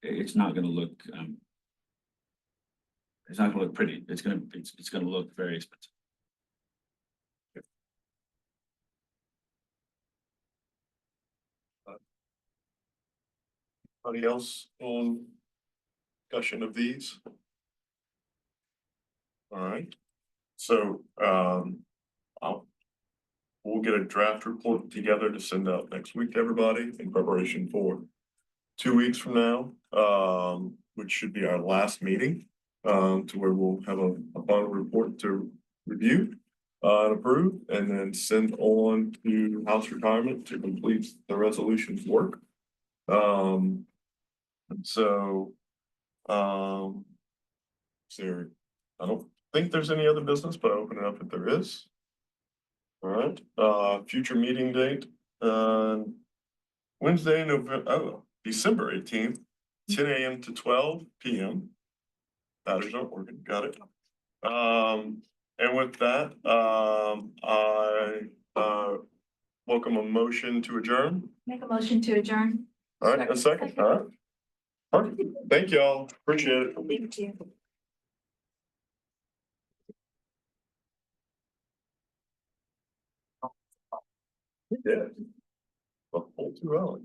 it's not going to look pretty. It's going to look very expensive. Anybody else on discussion of these? All right, so we'll get a draft report together to send out next week to everybody in preparation for 2 weeks from now, which should be our last meeting, to where we'll have a final report to review and approve, and then send on to House Retirement to complete the resolutions work. So, I don't think there's any other business, but I'll open it up if there is. All right, future meeting date, Wednesday, December 18th, 10 a.m. to 12 p.m. Batteries aren't working, got it. And with that, I welcome a motion to adjourn. Make a motion to adjourn. All right, a second, all right. Perfect. Thank y'all, appreciate it. Thank you. Yeah. A whole 2 hours.